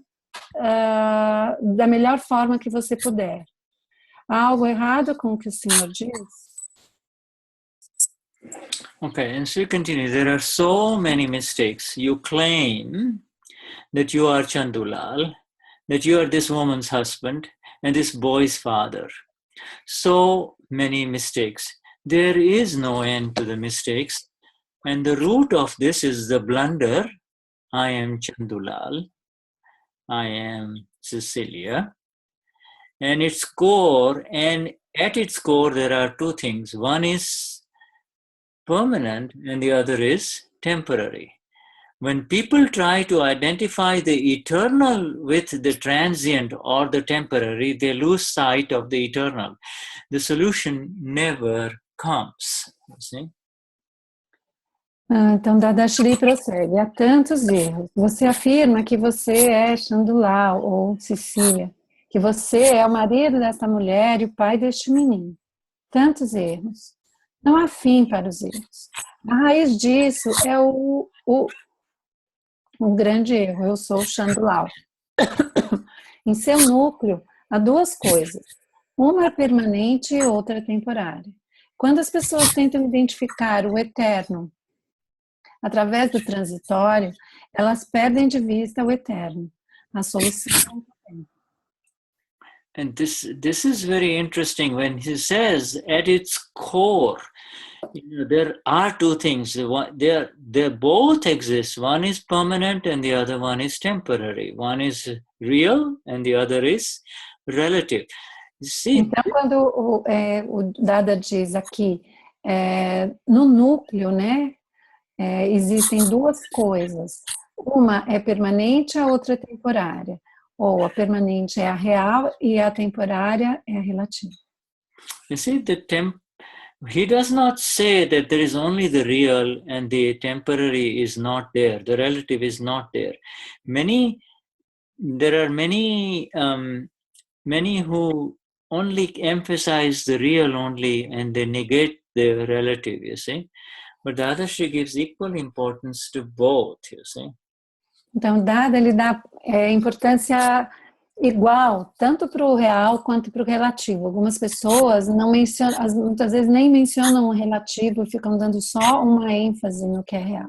da melhor forma que você puder. Há algo errado com o que o Senhor diz? Okay, and so you continue. There are so many mistakes. You claim that you are Chandulal, that you are this woman's husband and this boy's father. So many mistakes. There is no end to the mistakes. And the root of this is the blunder. I am Chandulal. I am Cecilia. And at its core, there are two things. One is permanent and the other is temporary. When people try to identify the eternal with the transient or the temporary, they lose sight of the eternal. The solution never comes. You see? Então, Dadashri prossegue. Há tantos erros. Você afirma que você é Chandulau ou Cecília, que você é o marido desta mulher e o pai deste menino. Tantos erros. Não há fim para os erros. A raiz disso é o grande erro. Eu sou Chandulau. Em seu núcleo, há duas coisas. Uma é permanente e outra é temporária. Quando as pessoas tentam identificar o eterno através do transitório, elas perdem de vista o eterno, a solução. And this is very interesting when he says, at its core, there are two things. They both exist. One is permanent and the other one is temporary. One is real and the other is relative. You see? Então, quando o Dada diz aqui, no núcleo, né, existem duas coisas. Uma é permanente, a outra é temporária. Ou a permanente é a real e a temporária é a relativa. You see, he does not say that there is only the real and the temporary is not there, the relative is not there. There are many who only emphasize the real only and they negate the relative, you see. But the Dadashri gives equal importance to both, you see. Então, Dada, ele dá importância igual, tanto para o real quanto para o relativo. Algumas pessoas não mencionam, muitas vezes nem mencionam o relativo e ficam dando só uma ênfase no que é real.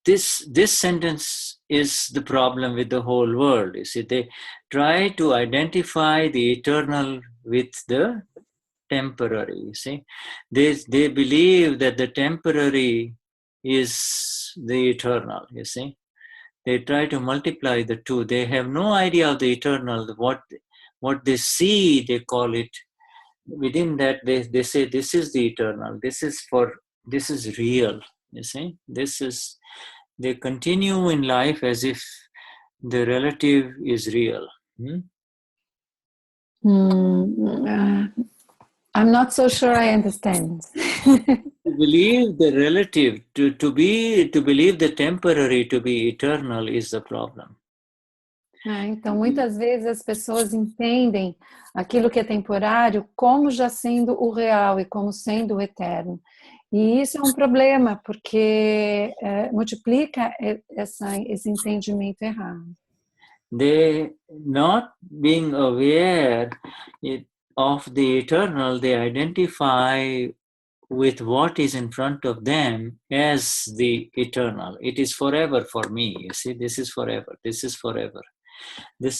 This sentence is the problem with the whole world. You see, they try to identify the eternal with the temporary. You see, they believe that the temporary is the eternal. You see, they try to multiply the two. They have no idea of the eternal. What they see, they call it. Within that, they say this is the eternal. This is real. You see, they continue in life as if the relative is real. I'm not so sure I understand. To believe the relative, to believe the temporary to be eternal is the problem. Então, muitas vezes as pessoas entendem aquilo que é temporário como já sendo o real e como sendo o eterno. E isso é um problema, porque multiplica esse entendimento errado. They, not being aware of the eternal, they identify with what is in front of them as the eternal. It is forever for me. You see, this is forever. This is forever.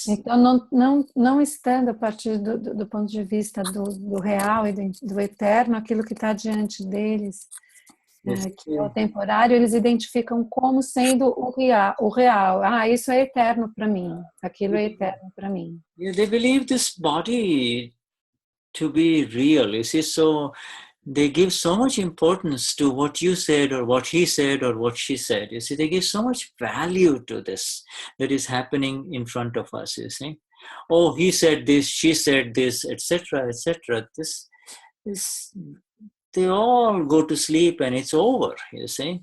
Então, não estando a partir do ponto de vista do real e do eterno, aquilo que está diante deles, que é o temporário, eles identificam como sendo o real. Isso é eterno para mim, aquilo é eterno para mim. Yeah, they believe this body to be real. You see, so they give so much importance to what you said or what he said or what she said. You see, they give so much value to this that is happening in front of us, you see. Oh, he said this, she said this, etc., etc. This, they all go to sleep and it's over, you see.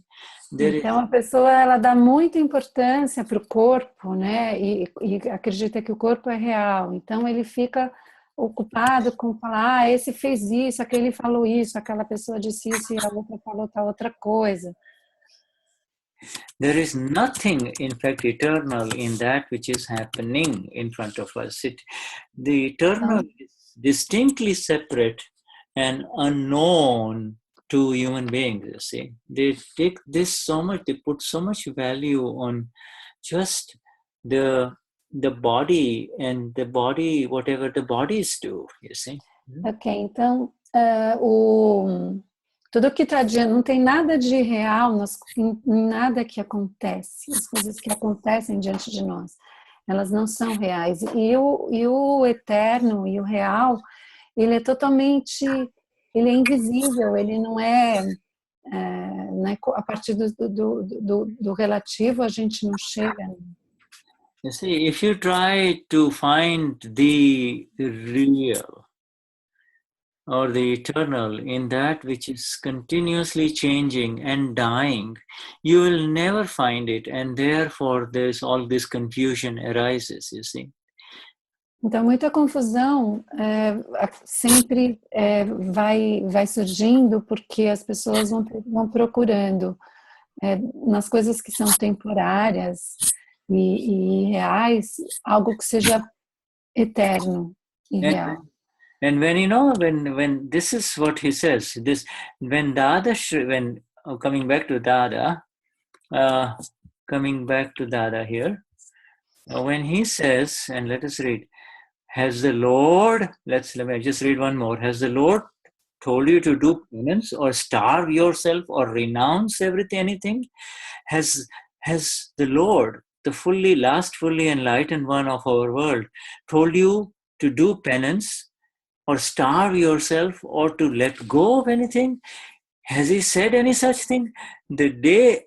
Então a pessoa ela dá muita importância para o corpo, né? E acredita que o corpo é real. Então ele fica ocupado com falar, esse fez isso, aquele falou isso, aquela pessoa disse isso e a outra falou tal outra coisa. There is nothing, in fact, eternal in that which is happening in front of us. The eternal is distinctly separate and unknown to human beings, you see. They take this so much, they put so much value on just the body and the body, whatever the bodies do, you see. Ok, então tudo que está diante, não tem nada de real em nada que acontece, as coisas que acontecem diante de nós, elas não são reais. E o eterno e o real, ele é totalmente, ele é invisível, ele não é né, a partir do relativo a gente não chega. You see, if you try to find the real or the eternal in that which is continuously changing and dying, you will never find it, and therefore there's all this confusion arises, you see. Então, muita confusão sempre vai surgindo porque as pessoas vão procurando nas coisas que são temporárias e reais, algo que seja eterno e real. And when you know, when this is what he says, this when Dadashri, when coming back to Dada here, when he says, and let us read, has the Lord, let me just read one more, has the Lord told you to do penance or starve yourself or renounce anything? Has the Lord, the fully enlightened one of our world, told you to do penance or starve yourself or to let go of anything? Has he said any such thing? The day,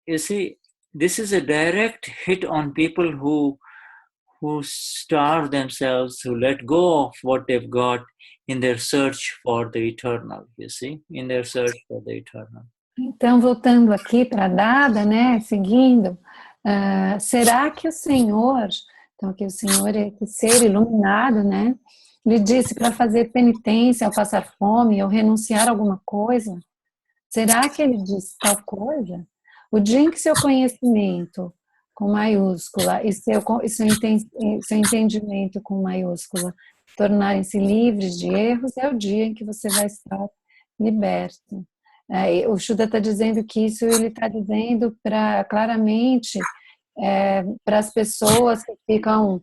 you see, this is a direct hit on people who starve themselves, who let go of what they've got in their search for the eternal, you see, in their search for the eternal. Então, voltando aqui para Dada, né, seguindo, será que o Senhor, então que o Senhor é esse ser iluminado, né, lhe disse para fazer penitência ao passar fome ou renunciar a alguma coisa? Será que ele disse tal coisa? O dia em que seu conhecimento com maiúscula e seu entendimento com maiúscula tornarem-se livres de erros é o dia em que você vai estar liberto. O Shuddha está dizendo que isso ele está dizendo claramente para as pessoas que ficam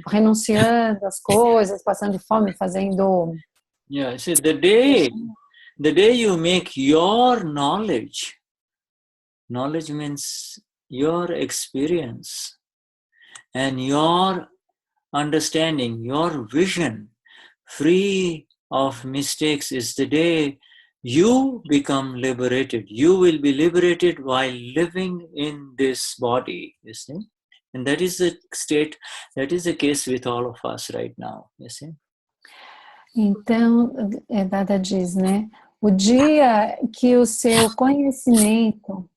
renunciando às coisas, passando fome, fazendo... Yeah, see, the day you make your knowledge means your experience and your understanding, your vision, free of mistakes, is the day you become liberated. You will be liberated while living in this body, you see. And that is the state, that is the case with all of us right now, you see. Então, Dada diz, né? O dia que o seu conhecimento,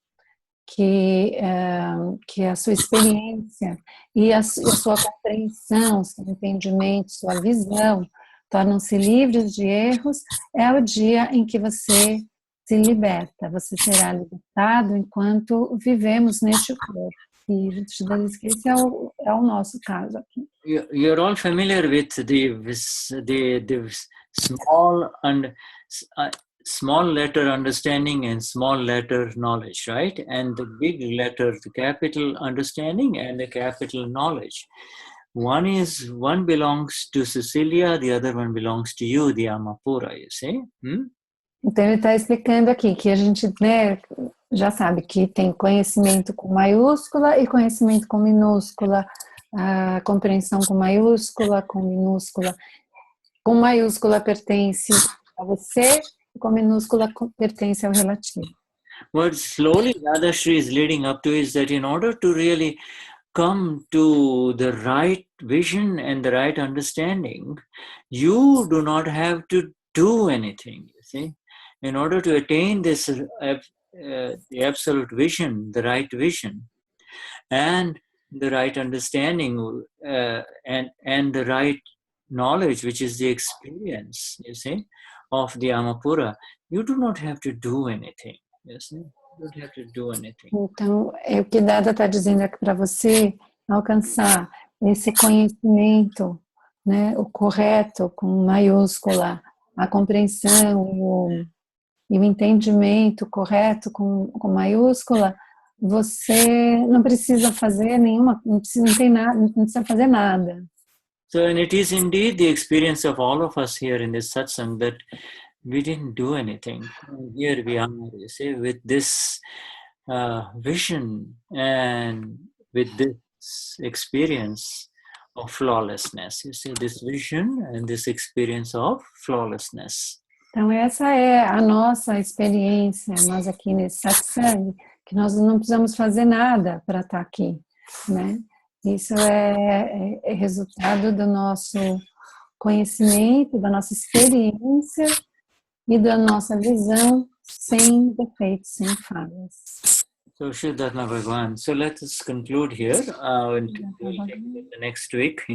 que a sua experiência e a sua compreensão, seu entendimento, sua visão tornam-se livres de erros, é o dia em que você se liberta. Você será libertado enquanto vivemos neste corpo. E esse é o nosso caso aqui. You're all familiar with the small letter understanding and small letter knowledge, right? And the big letter, the capital understanding and the capital knowledge. One belongs to Cecilia, the other one belongs to you, the Amapura, you see? Então ele está explicando aqui que a gente, né, já sabe que tem conhecimento com maiúscula e conhecimento com minúscula, a compreensão com maiúscula, com minúscula. Com maiúscula pertence a você, e com minúscula pertence ao relativo. What slowly Dadashri is leading up to is that in order to really come to the right vision and the right understanding, you do not have to do anything, you see. In order to attain this the absolute vision, the right vision, and the right understanding, and the right knowledge, which is the experience, you see, of the Amapura, you do not have to do anything, you see. You don't have to do anything. Então, o que Dada está dizendo aqui para você alcançar esse conhecimento, né, o correto com maiúscula, a compreensão e o entendimento correto com maiúscula, você não precisa fazer não precisa fazer nada. So, and it is indeed the experience of all of us here in this satsang that we didn't do anything. Here we are, you see, with this vision and with this experience of flawlessness. You see, this vision and this experience of flawlessness. Então, essa é a nossa experiência, nós aqui nesse satsang, que nós não precisamos fazer nada para estar aqui, né? Isso é resultado do nosso conhecimento, da nossa experiência e da nossa visão sem defeitos, sem falhas. So, Shuddhatma Bhagavan. So, let us conclude here. And we'll take it the next week,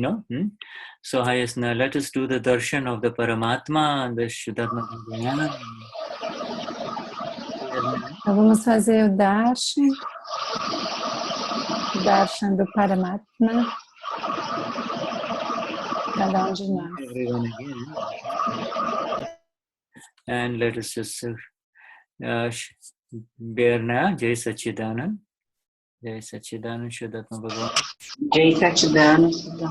So, highest, now let us do the Darshan of the Paramatma and the Shuddhatma Bhagavan. Então, vamos fazer o Darshan do Paramatma, cada de nós. Everyone again. And let us just bear now. Jai Sachidanand. Jai Sachidanand, Shuddhatma Bhagavan. Jai Sachidanand, Shuddha.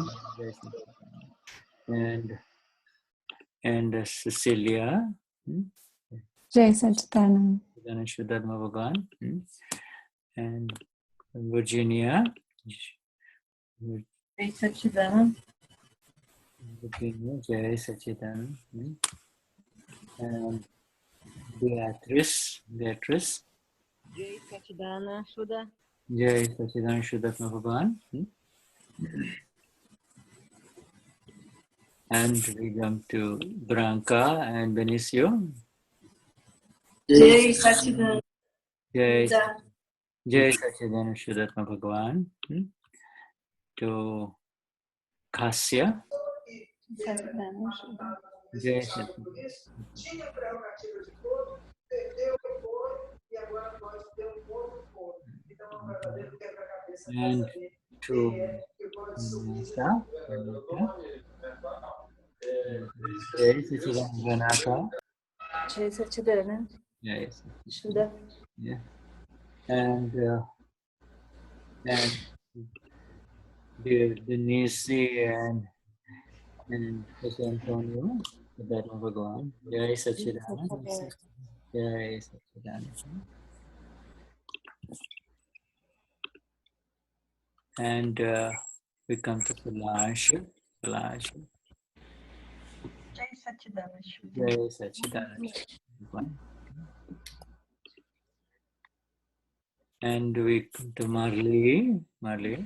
And Cecilia. Jai Sachidanand. Shuddhatma Bhagavan. And Virginia. Jai Sachidanand. Virginia, Jai Sachidanand. And Beatrice. Jai Sachidanand, Shuddha. Jai Sachidanand, Shuddhatma Bhagavan. And we come to Branca and Benicio. Jai Sachidanand. Jai Sachidanand, Shuddhatma Bhagavan. To Kasya. Jai Sachidanand. Tinha prerrogativa de corpo, perdeu o corpo e agora nós temos um outro corpo. Então, vamos fazer o quebra-cabeça. And to Nita. Jai Sachidanand. Jai Sachidanand, Yes. Shuddha. Yeah. And dear Denise and Jose Antonio, that will go on. Jai Sachidanand. Jai Sachidanand. And we come to Kailash. Jai Sachidanand. Jai Sachidanand. And we come to Marley. Jai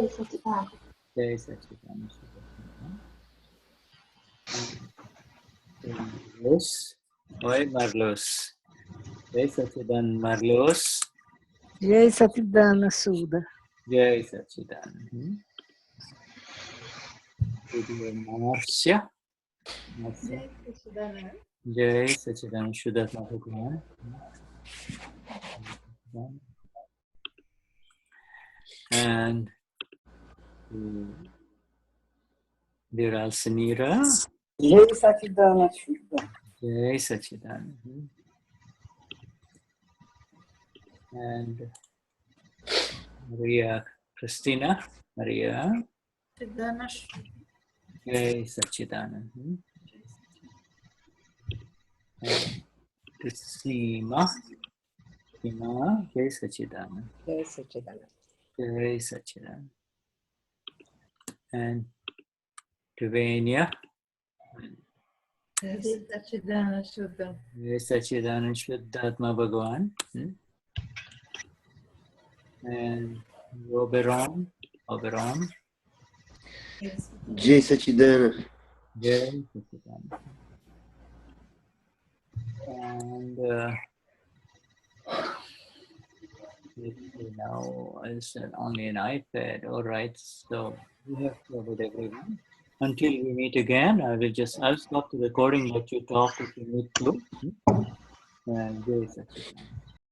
Sachidanand. Jai Sachidanand. Marlos. Oi, Marlos. Jai Sachidanand, Marlos. Jai Sachidanand, Shuddha. Jai Sachidanand. Marcia. Jai Sachidanand, Shuddhatma Bhagavan. And dear Alcenira. Jai Sachidanand, Shuddha. Jai Sachidanand. And Maria Christina. Maria. Jai Sachidanand. And Sima. Jai Sachidanand. Jai Sachidanand. Jai Sachidanand. And Tuvania. Jai Sachidanand, Shuddha. Jai Sachidanand, Shuddhatma Bhagavan. And Oberon. Jai Sachidanand. Jai Sachidanand. And now it's only an iPad. All right, so we have covered everyone. Until we meet again, I'll stop the recording, let you talk if you need to. And Jai Sachidanand.